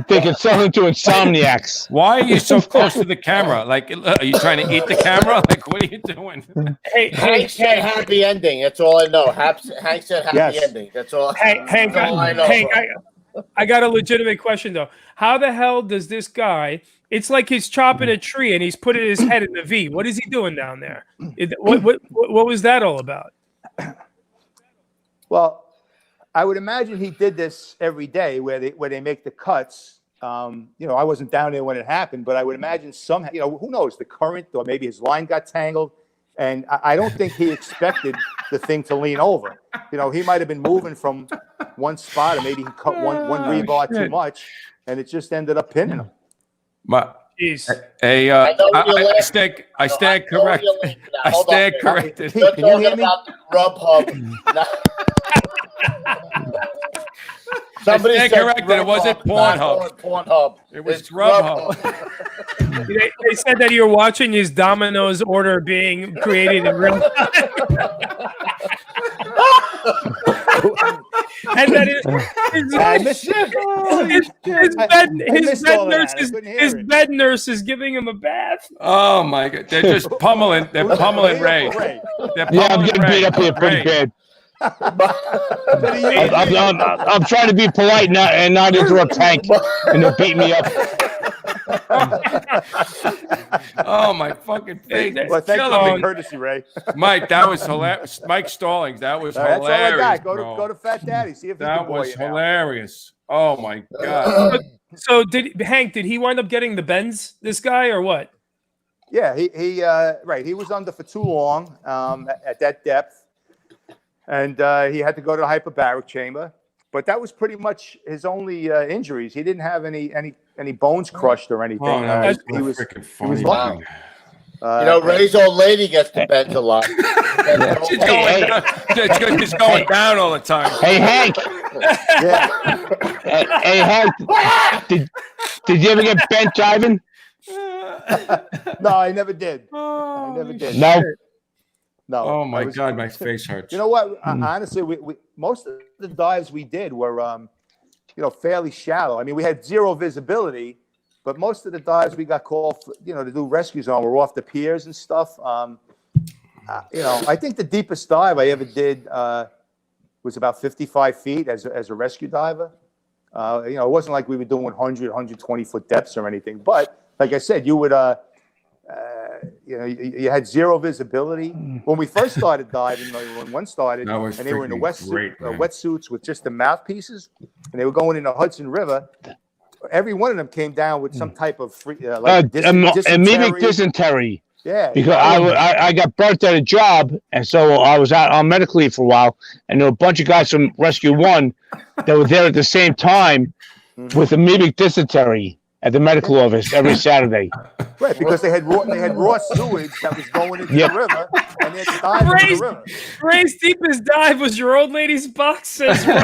Thinking something to insomniacs. Why are you so close to the camera? Like, are you trying to eat the camera? Like, what are you doing? Hey, Hank said happy ending. That's all I know. Hank said happy ending. That's all. Hank, I know. I got a legitimate question though. How the hell does this guy? It's like he's chopping a tree and he's putting his head in the V. What is he doing down there? What was that all about? Well, I would imagine he did this every day where they make the cuts. I wasn't down there when it happened, but I would imagine somehow, who knows, the current, or maybe his line got tangled. And I don't think he expected the thing to lean over. He might have been moving from one spot, or maybe he cut one rebar too much, and it just ended up pinning him. I stand corrected. I stand corrected. You're talking about Grubhub. Somebody said corrected. It wasn't Pornhub. It was Grubhub. They said that you're watching his Domino's order being created in real time. And that his bed nurse is giving him a bath. Oh my God! They're just pummeling. They're pummeling Ray. I'm getting beat up here pretty bad. I'm trying to be polite and not interrupt Hank, and they'll beat me up. Oh my fucking face! Well, thank you for the courtesy, Ray. Mike, that was hilarious. Mike Stallings, that was hilarious. That's all I got. Go to Fat Daddy. See if that was hilarious. Oh my God! So Hank? Did he wind up getting the bends? This guy or what? Yeah, he was under for too long at that depth, and he had to go to the hyperbaric chamber. But that was pretty much his only injuries. He didn't have any bones crushed or anything. Oh, he was lucky. Ray's old lady gets the bends a lot. She's going down all the time. Hey, Hank. Hey, Hank. Did you ever get bent diving? No, I never did. I never did. No. No. Oh my God, my face hurts. You know what? Honestly, we most of the dives we did were, fairly shallow. I mean, we had zero visibility, but most of the dives we got called, for, to do rescues on were off the piers and stuff. I think the deepest dive I ever did was about 55 feet as a rescue diver. It wasn't like we were doing 100, 120 foot depths or anything. But like I said, you would, you had zero visibility. When we first started diving, when one started, and they were in the wetsuits with just the mouthpieces, and they were going in the Hudson River, every one of them came down with some type of amoebic dysentery. Yeah, because I got burnt at a job, and so I was out on medical leave for a while, and there were a bunch of guys from Rescue 1 that were there at the same time with amoebic dysentery at the medical office every Saturday. Right, because they had raw sewage that was going into the river, and they had to dive into the river. Ray's deepest dive was your old lady's box, says Rob.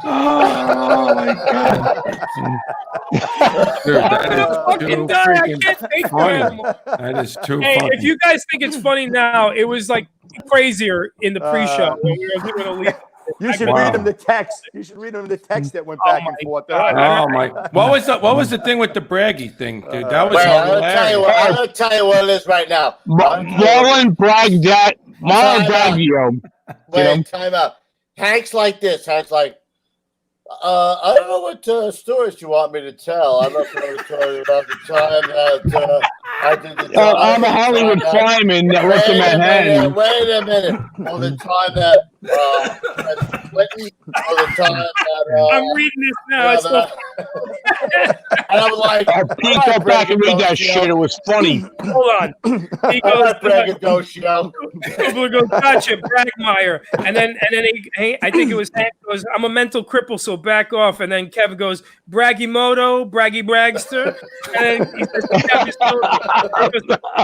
Oh my God. Dude, that is too funny. That is too funny. If you guys think it's funny now, it was like crazier in the pre-show when we were going to leave. You should read them the text. You should read them the text that went back and forth. Oh my! What was the thing with the braggy thing, dude? That was hilarious. I'm gonna tell you what it is right now. Marlon bragged that. Marlon bragged. Wait, time out. Hank's like this. Hank's like, I don't know what stories you want me to tell. I'm not going to tell you about the time that I did the time. I'm a Hollywood fireman that works in Manhattan. Wait a minute. Or the time that Clinton, or the time that I'm reading this now. And I was like, Pete, go back and read that shit. It was funny. Hold on. He goes, goes, gotcha, Bragmeyer. And then I think it was Hank goes, I'm a mental cripple, so back off. And then Kevin goes, Braggimoto, Braggy Bragster. And then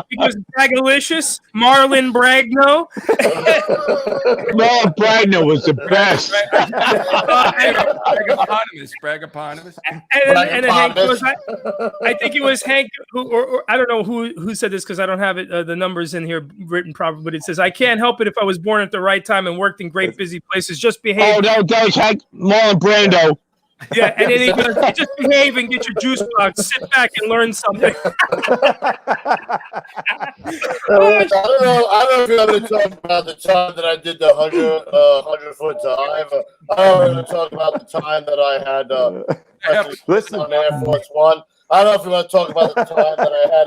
he goes, Bragalicious, Marlon Bragno. Marlon Bragno was the best. Bragaponymous. And then Hank goes, I think it was Hank who, or I don't know who said this because I don't have it the numbers in here written properly, but it says, I can't help it if I was born at the right time and worked in great busy places. Just behave. Oh, no, that was Hank Marlon Brando. Yeah, and then he goes, just behave and get your juice box. Sit back and learn something. I don't know if you're going to talk about the time that I did the 100-foot dive. I don't want to talk about the time that I had listen on Air Force One. I don't know if you want to talk about the time that I had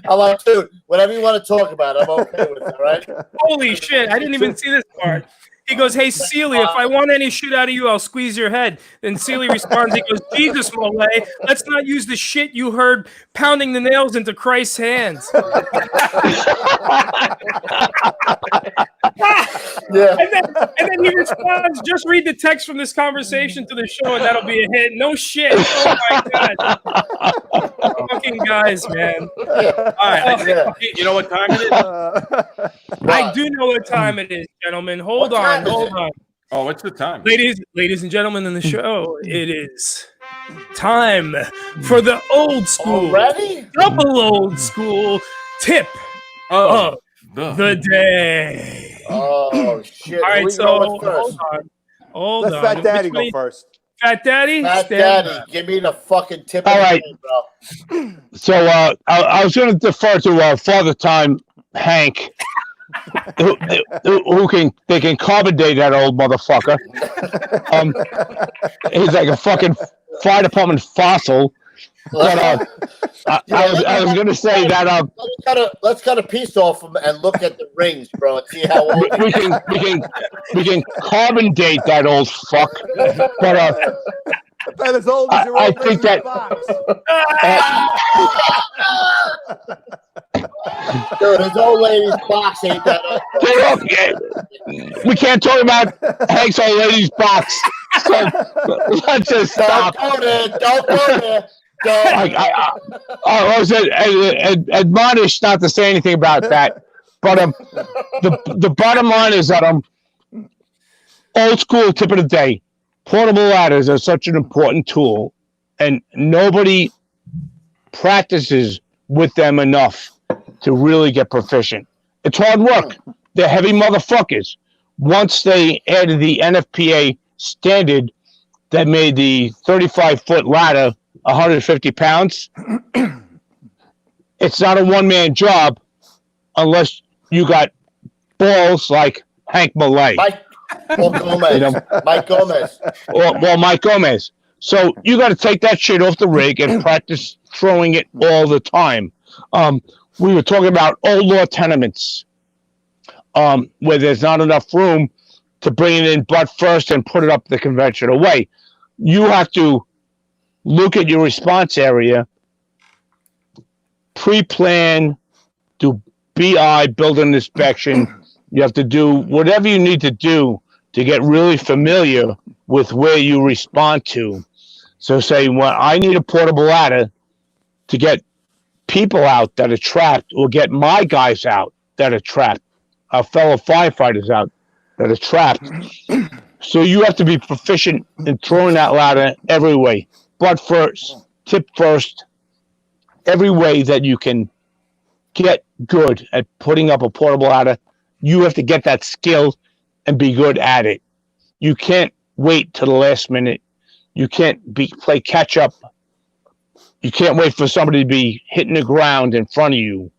I'm like, dude, whatever you want to talk about, I'm okay with it, right? Holy shit, I didn't even see this part. He goes, hey, Sealy, if I want any shit out of you, I'll squeeze your head. Then Sealy responds, he goes, Jesus, Molay, let's not use the shit you heard pounding the nails into Christ's hands. Yeah. And then he responds, just read the text from this conversation to the show and that'll be a hit. No shit. Oh, my God. Fucking guys, man. All right. You know what time it is? I do know what time it is, gentlemen. Hold on. Oh, what's the time? Ladies and gentlemen in the show, it is time for the old school, double old school tip of the day. Oh, shit. All right, so hold on. Let Fat Daddy go first. Fat Daddy? Fat Daddy, give me the fucking tip All of right. the day, bro. So I was going to defer to Father Time Hank, who can carbon date that old motherfucker. He's like a fucking fire department fossil. But I was going to say that let's cut a piece off him and look at the rings, bro, and see how old we can carbon date that old fuck. But about as old as your I old think lady's that box. Dude, his old lady's box ain't that old. we can't talk about Hank's old lady's box. So let's just stop. Don't go there. I was admonished not to say anything about that. But the bottom line is that old school tip of the day. Portable ladders are such an important tool, and nobody practices with them enough to really get proficient. It's hard work. They're heavy motherfuckers. Once they added the NFPA standard that made the 35-foot ladder 150 pounds, it's not a one-man job unless you got balls like Hank Malay. Mike Gomez. You know? Mike Gomez. Well, Mike Gomez. So you got to take that shit off the rig and practice throwing it all the time. We were talking about old law tenements where there's not enough room to bring it in butt first and put it up the conventional way. You have to look at your response area, pre-plan, do BI, building inspection. You have to do whatever you need to do to get really familiar with where you respond to. So say, well, I need a portable ladder to get people out that are trapped, or get my guys out that are trapped, our fellow firefighters out that are trapped. So you have to be proficient in throwing that ladder every way. Butt first, tip first, every way that you can get good at putting up a portable ladder. You have to get that skill and be good at it. You can't wait till the last minute. You can't play catch up. You can't wait for somebody to be hitting the ground in front of you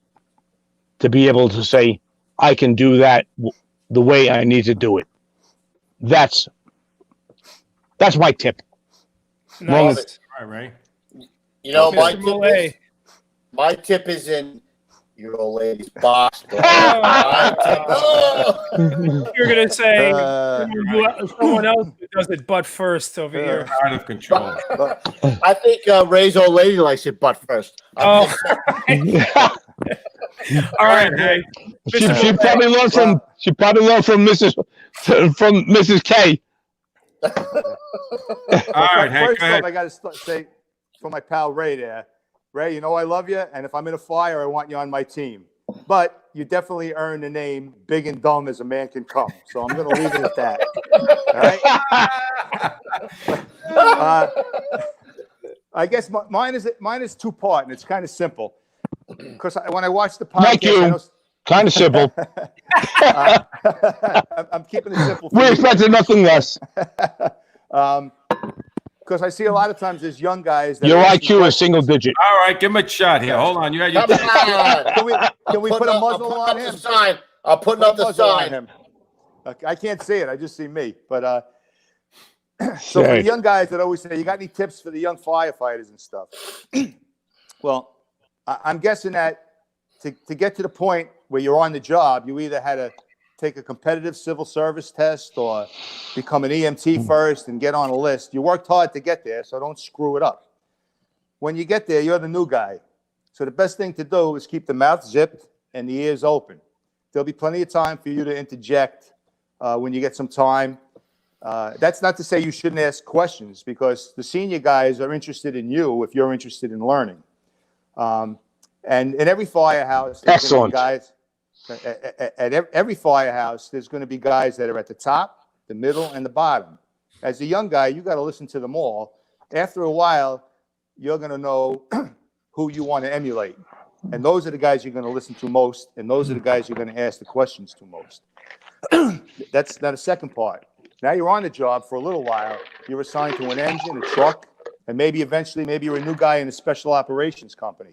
to be able to say, I can do that the way I need to do it. That's my tip. Nice. All right, Ray. You know, Mr. my tip is in your old lady's box. Bro. You're gonna say someone else who does it butt first over here. Out of control. I think Ray's old lady likes it butt first. Oh. All right, Ray. She probably learned from Mrs. K. All right, Hank, First go off, ahead. I got to say for my pal Ray there, Ray, you know I love you, and if I'm in a fire, I want you on my team. But you definitely earned the name Big and Dumb as a Man Can Come. So I'm going to leave it at that. All right? I guess mine is two-part, and it's kind of simple. Because when I watch the podcast, Thank you. Kind of simple. I'm keeping it simple. We expected nothing less. Because I see a lot of times there's young guys. That Your IQ is single digit. All right, give him a shot here. Hold on. You had your Come on. Can we put a muzzle on him? I'm putting up the Muzzle on sign. him. Okay, I can't see it. I just see me. But so for the young guys that always say, you got any tips for the young firefighters and stuff? Well, I'm guessing that to get to the point where you're on the job, you either had to take a competitive civil service test or become an EMT first and get on a list. You worked hard to get there, so don't screw it up. When you get there, you're the new guy. So the best thing to do is keep the mouth zipped and the ears open. There'll be plenty of time for you to interject when you get some time. That's not to say you shouldn't ask questions, because the senior guys are interested in you if you're interested in learning. And in every firehouse, Excellent. Guys, at every firehouse, there's going to be guys that are at the top, the middle, and the bottom. As a young guy, you got to listen to them all. After a while, you're going to know who you want to emulate. And those are the guys you're going to listen to most, and those are the guys you're going to ask the questions to most. That's not a second part. Now you're on the job for a little while. You're assigned to an engine, a truck, and maybe eventually you're a new guy in a special operations company.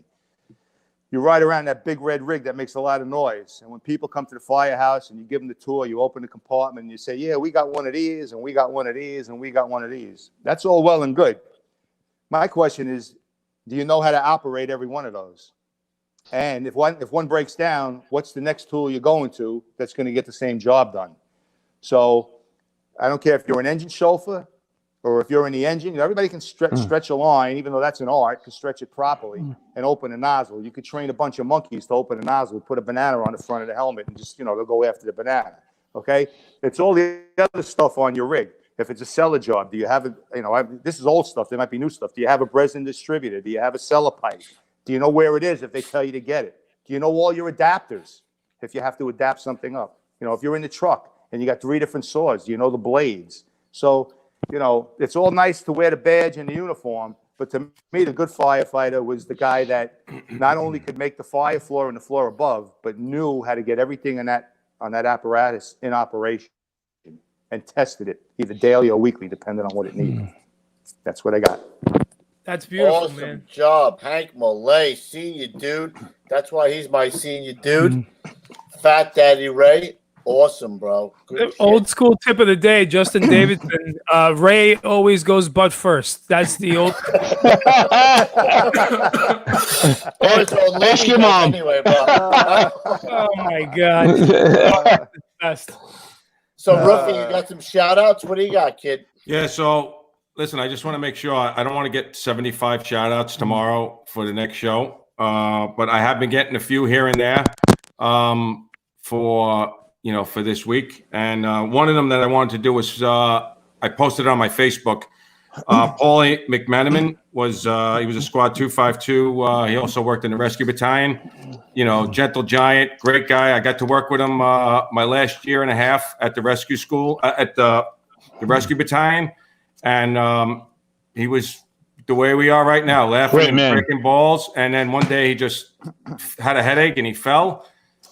You ride around that big red rig that makes a lot of noise. And when people come to the firehouse and you give them the tour, you open the compartment and you say, yeah, we got one of these, and we got one of these, and we got one of these. That's all well and good. My question is, do you know how to operate every one of those? And if one breaks down, what's the next tool you're going to that's going to get the same job done? So I don't care if you're an engine chauffeur or if you're in the engine. You know, everybody can stretch a line, even though that's an art, to stretch it properly and open a nozzle. You could train a bunch of monkeys to open a nozzle, put a banana on the front of the helmet, and just, they'll go after the banana. Okay? It's all the other stuff on your rig. If it's a seller job, do you have this is old stuff. There might be new stuff. Do you have a Breslin distributor? Do you have a seller pipe? Do you know where it is if they tell you to get it? Do you know all your adapters if you have to adapt something up? If you're in the truck and you got 3 different saws, do you know the blades? So, it's all nice to wear the badge and the uniform, But to me, the good firefighter was the guy that not only could make the fire floor and the floor above, but knew how to get everything on that apparatus in operation and tested it either daily or weekly, depending on what it needed. That's what I got. That's beautiful, Awesome man. job, Hank Millay, senior dude. That's why he's my senior dude. Fat Daddy Ray, awesome, bro. Good Old shit. school tip of the day, Justin Davidson. Ray always goes butt first. That's the old. Ask your mom. Anyway, bro. Oh my god. Best. So, Ruffy, you got some shout outs? What do you got, kid? Yeah, so listen, I just want to make sure I don't want to get 75 shout outs tomorrow for the next show. But I have been getting a few here and there for this week. And one of them that I wanted to do was I posted it on my Facebook. Paulie McManaman was he was a squad 252. He also worked in the rescue battalion. Gentle giant, great guy. I got to work with him my last year and a half at the rescue school at the rescue battalion, and he was the way we are right now, laughing and breaking balls. And then one day he just had a headache and he fell,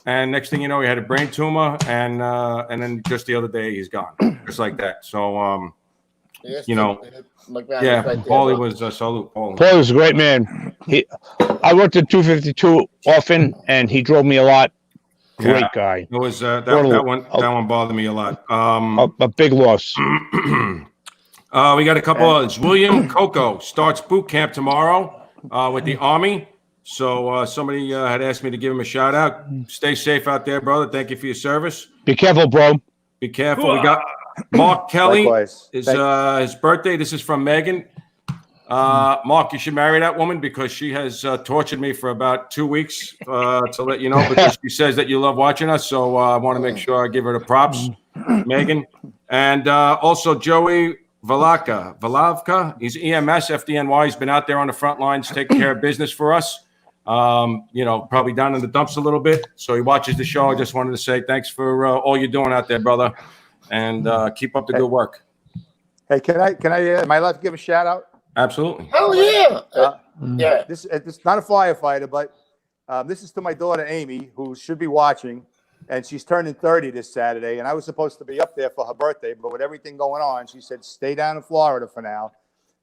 and next thing you know, he had a brain tumor, and then just the other day he's gone, just like that. So Yes, yeah, Paulie was salute. Paul was a great man. I worked at 252 often, and he drove me a lot. Great guy. It was that one bothered me a lot. A big loss. We got a couple others. William Coco starts boot camp tomorrow with the Army. So somebody had asked me to give him a shout out. Stay safe out there, brother. Thank you for your service. Be careful, bro. Be careful. We got Mark Kelly. Likewise. Is his birthday. This is from Megan. Mark, you should marry that woman because she has tortured me for about 2 weeks to let you know, because she says that you love watching us. So I want to make sure I give her the props, Megan. And also Joey Valavka. He's EMS, FDNY. He's been out there on the front lines taking care of business for us. Probably down in the dumps a little bit. So he watches the show. I just wanted to say thanks for all you're doing out there, brother. And keep up the good work. Hey, am I allowed to give a shout out? Absolutely. Hell yeah. Yeah. This not a firefighter, but this is to my daughter Amy, who should be watching, and she's turning 30 this Saturday. And I was supposed to be up there for her birthday, but with everything going on, she said stay down in Florida for now.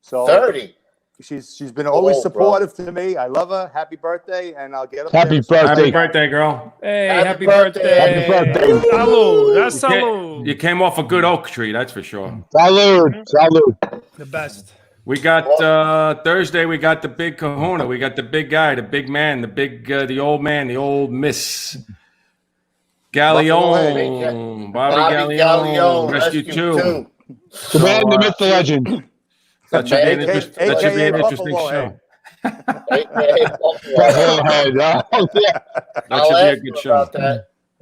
So 30. She's been always supportive to me. I love her. Happy birthday, and I'll get up Happy there. birthday. Happy birthday, girl. Hey, Happy happy birthday. birthday. Happy birthday. Salud. That's salud. You came off a good oak tree, that's for sure. Salud. Salud. The best. We got Thursday. We got the big kahuna. We got the big guy, the big man, the old man, the old Miss Gallione, Bobby Gallione, Rescue 2. The man, the myth, the legend. That should be an interesting show. That should be a good show.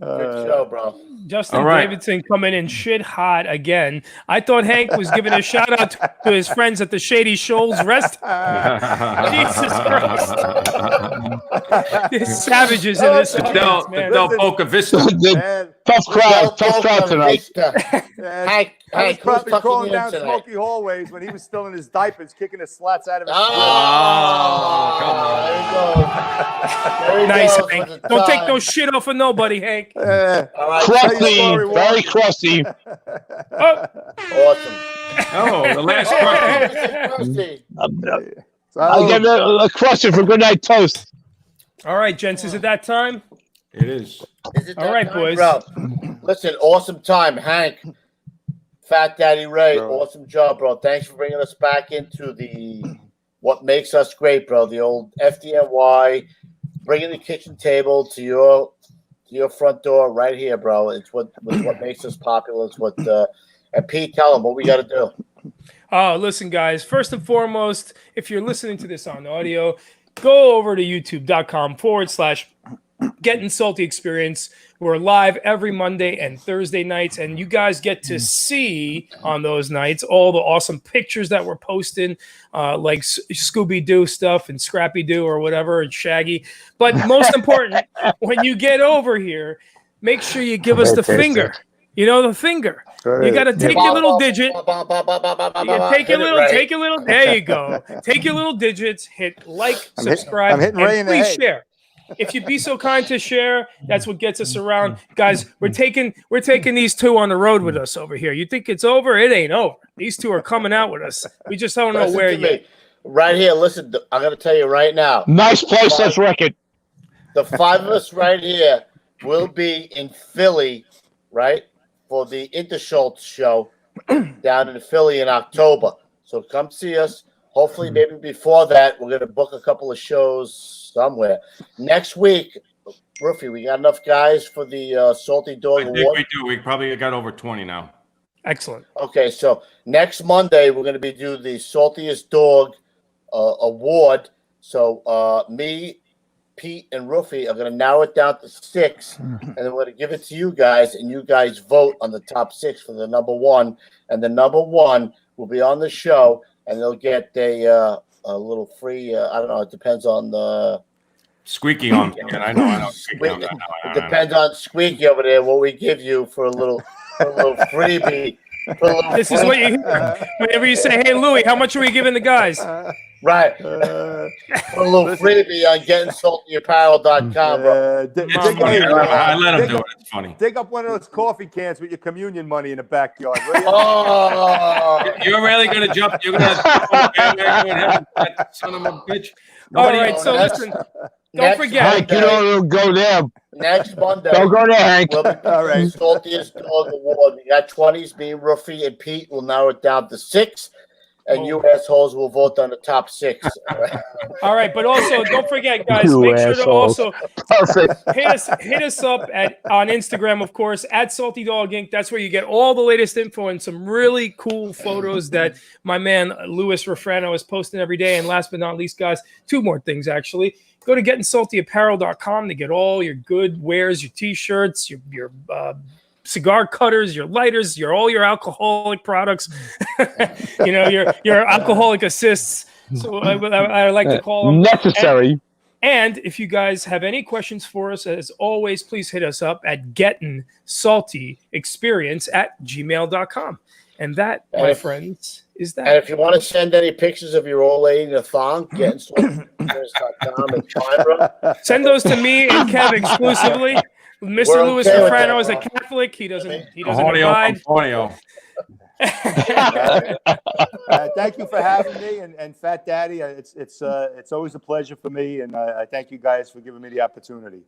Good show, bro. Justin Davidson coming in shit hot again. I thought Hank was giving a shout out to his friends at the Shady Shoals Rest. Jesus Christ. There's savages in this audience, man. Del Boca Vista. Tough crowd tonight. Hank, I was who's probably tucking crawling you in down tonight? smoky hallways when he was still in his diapers, kicking the slats out of his There he Nice, goes Hank. for the Don't take time. no shit off of nobody, Hank. All right, Crusty. Very crusty. Oh. awesome. Oh, the last question. Crusty. I'll get a crusty for good night toast. All right, gents, is it that time? It is. Is it All that right, time, boys. bro? Listen, awesome time, Hank. Fat Daddy Ray, awesome job, bro. Thanks for bringing us back into the what makes us great, bro. The old FDNY, bringing the kitchen table to your front door right here, bro. It's what makes us popular. It's what and Pete, tell them what we got to do. Oh, listen, guys. First and foremost, if you're listening to this on audio, go over to youtube.com/Getting Salty Experience. We're live every Monday and Thursday nights, and you guys get to see on those nights all the awesome pictures that we're posting, like Scooby-Doo stuff and Scrappy-Doo or whatever, and Shaggy. But most important, when you get over here, make sure you give us the finger. You know, the finger. You got to take your little digit. You take your little. There you go. Take your little digits. Hit like, subscribe, I'm hitting Ray in and the please head. share. If you'd be so kind to share, that's what gets us around, guys. We're taking these two on the road with us over here. You think it's over? It ain't over. These two are coming out with us. We just don't know where yet. Right here, listen. I'm gonna tell you right now. Nice place, let's wreck it. The 5 of us right here will be in Philly, right, for the Interschultz show down in Philly in October. So come see us. Hopefully, maybe before that, we're going to book a couple of shows somewhere. Next week, Ruffy, we got enough guys for the Salty Dog Award? I think we do. We probably got over 20 now. Excellent. Okay, so next Monday, we're going to be doing the Saltiest Dog Award. So me, Pete, and Ruffy are going to narrow it down to 6, and then we're going to give it to you guys, and you guys vote on the top 6 for the number 1, and the number 1 will be on the show, and they'll get a little free. I don't know. It depends on the Squeaky on. I know. It depends on Squeaky over there. What we give you for a little freebie. This is what you hear whenever you say, "Hey, Louie, how much are we giving the guys?" Right. A little freebie on gettingsaltyapparel.com, bro. I let him do it. It's funny. Dig up one of those coffee cans with your communion money in the backyard. Oh, you're really going to jump. You're going to son of a bitch. All right, so listen. Don't forget. Hank, you don't go there. Next Monday. Don't go there, Hank. We'll be all right. Saltiest Dog Award. We got 20s. Me, Ruffy, and Pete will narrow it down to 6. And you assholes will vote on the top 6. All right, but also don't forget, guys. Make sure to also hit us up on Instagram, of course, at Salty Dog Inc. That's where you get all the latest info and some really cool photos that my man Louis Refrano is posting every day. And last but not least, guys, 2 more things actually. Go to gettingsaltyapparel.com to get all your good wares, your T-shirts, your cigar cutters, your lighters, all your alcoholic products, your alcoholic assists. So I like to call them necessary. And if you guys have any questions for us, as always, please hit us up at gettinsaltyexperience@gmail.com. And that, my friends, is that. And if you want to send any pictures of your old lady in a thong, gettingsaltyexperience.com and Chimera. Send those to me and Kev exclusively. Mr. Louis Refrano is a Catholic. He doesn't abide. Thank you for having me, and Fat Daddy. It's always a pleasure for me, and I thank you guys for giving me the opportunity.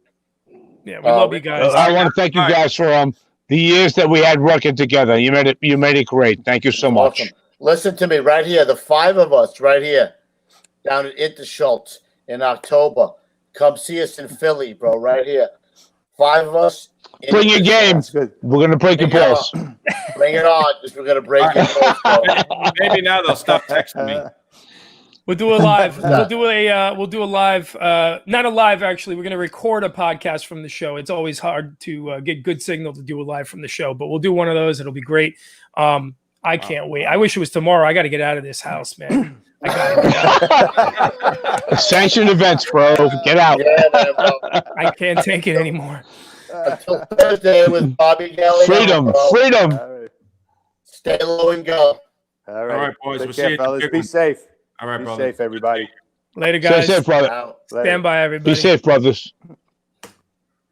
Yeah, we love you guys. I want to thank you guys for the years that we had working together. You made it great. Thank you so much. Awesome. Listen to me right here. The 5 of us right here down at Interschultz in October. Come see us in Philly, bro. Right here. 5 of us. Bring your game. We're going to break your balls. Bring it on. We're going to break your balls, bro. Maybe now they'll stop texting me. We'll do a live. We'll do a live. Not a live, actually. We're going to record a podcast from the show. It's always hard to get good signal to do a live from the show, but we'll do one of those. It'll be great. I can't wait. I wish it was tomorrow. I got to get out of this house, man. Sanctioned events, bro. Get out. Yeah, man, bro. I can't take it anymore. Until Thursday with Bobby Gelly. Freedom. Right. Stay low and go. All right. All right, boys. Take We'll care, see you. fellas. Be safe. All right, Be brother. safe, everybody. Later, guys. Stay safe, brother. Out. Stand by, everybody. Be safe, brothers.